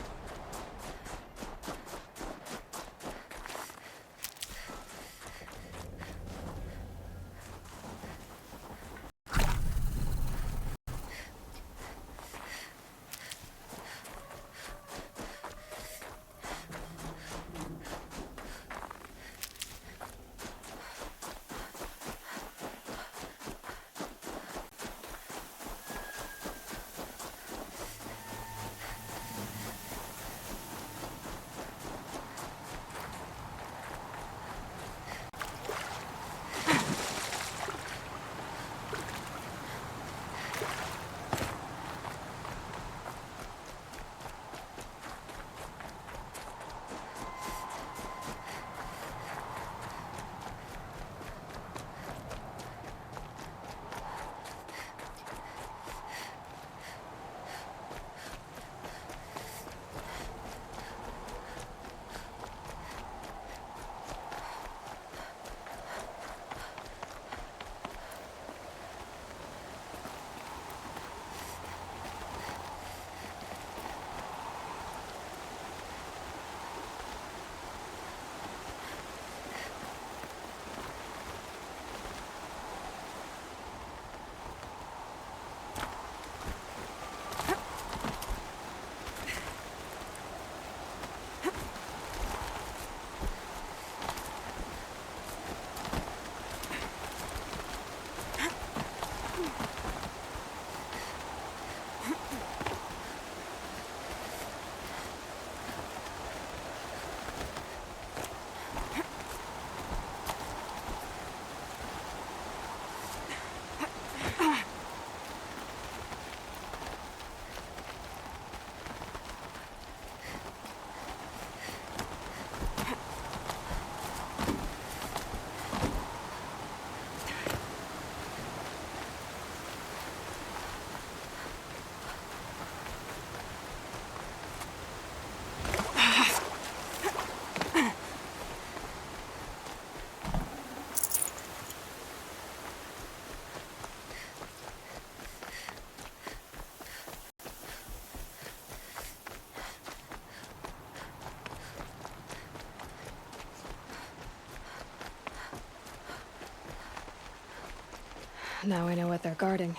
Now I know what they're guarding.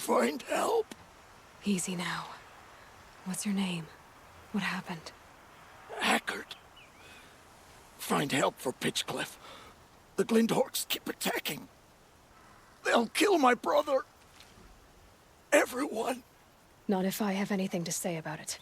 find help. Easy now. What's your name? What happened? Hackard. Find help for Pitchcliff. The Glindorks keep attacking. They'll kill my brother. Everyone. Not if I have anything to say about it.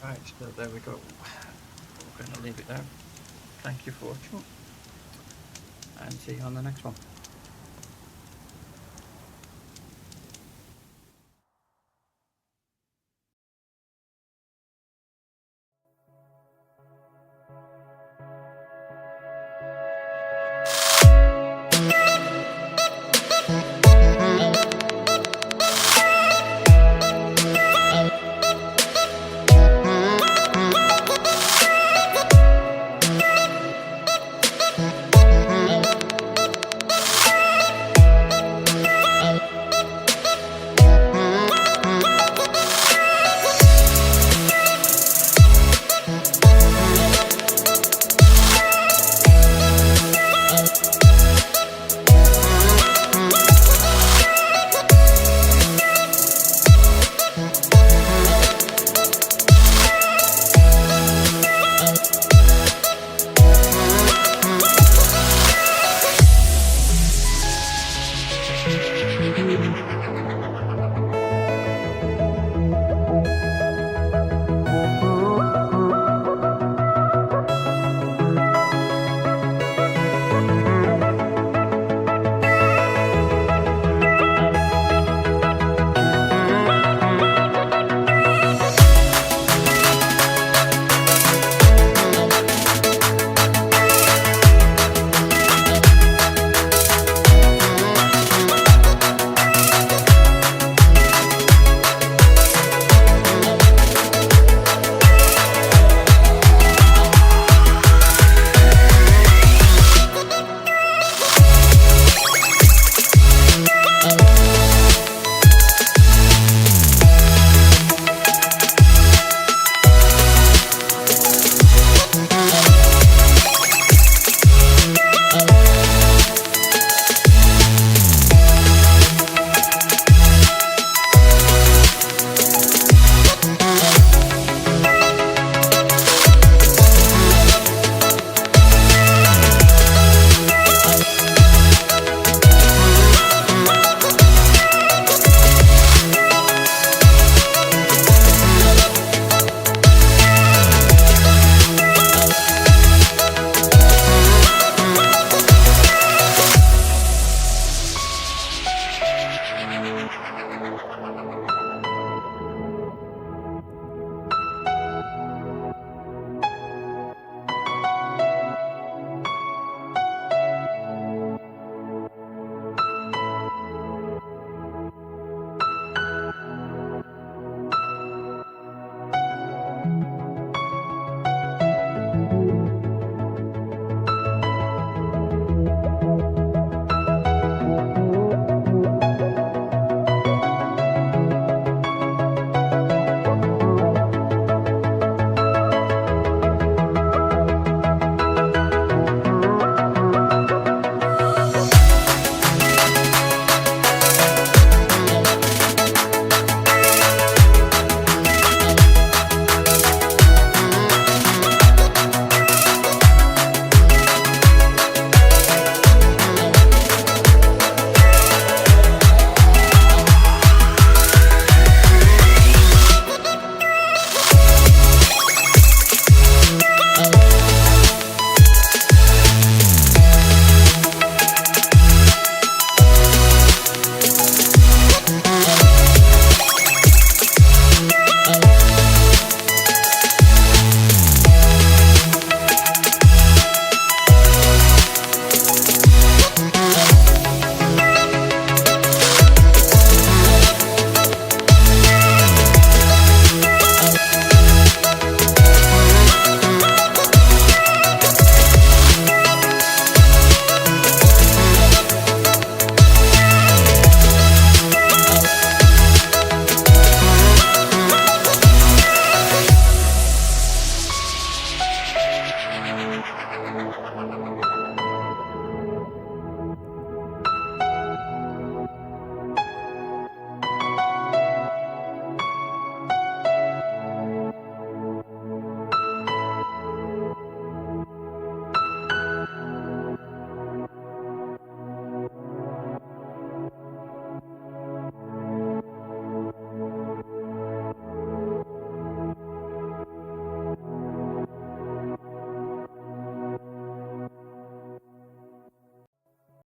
Right, so there we go. We're going to leave it there. Thank you for watching, and see you on the next one.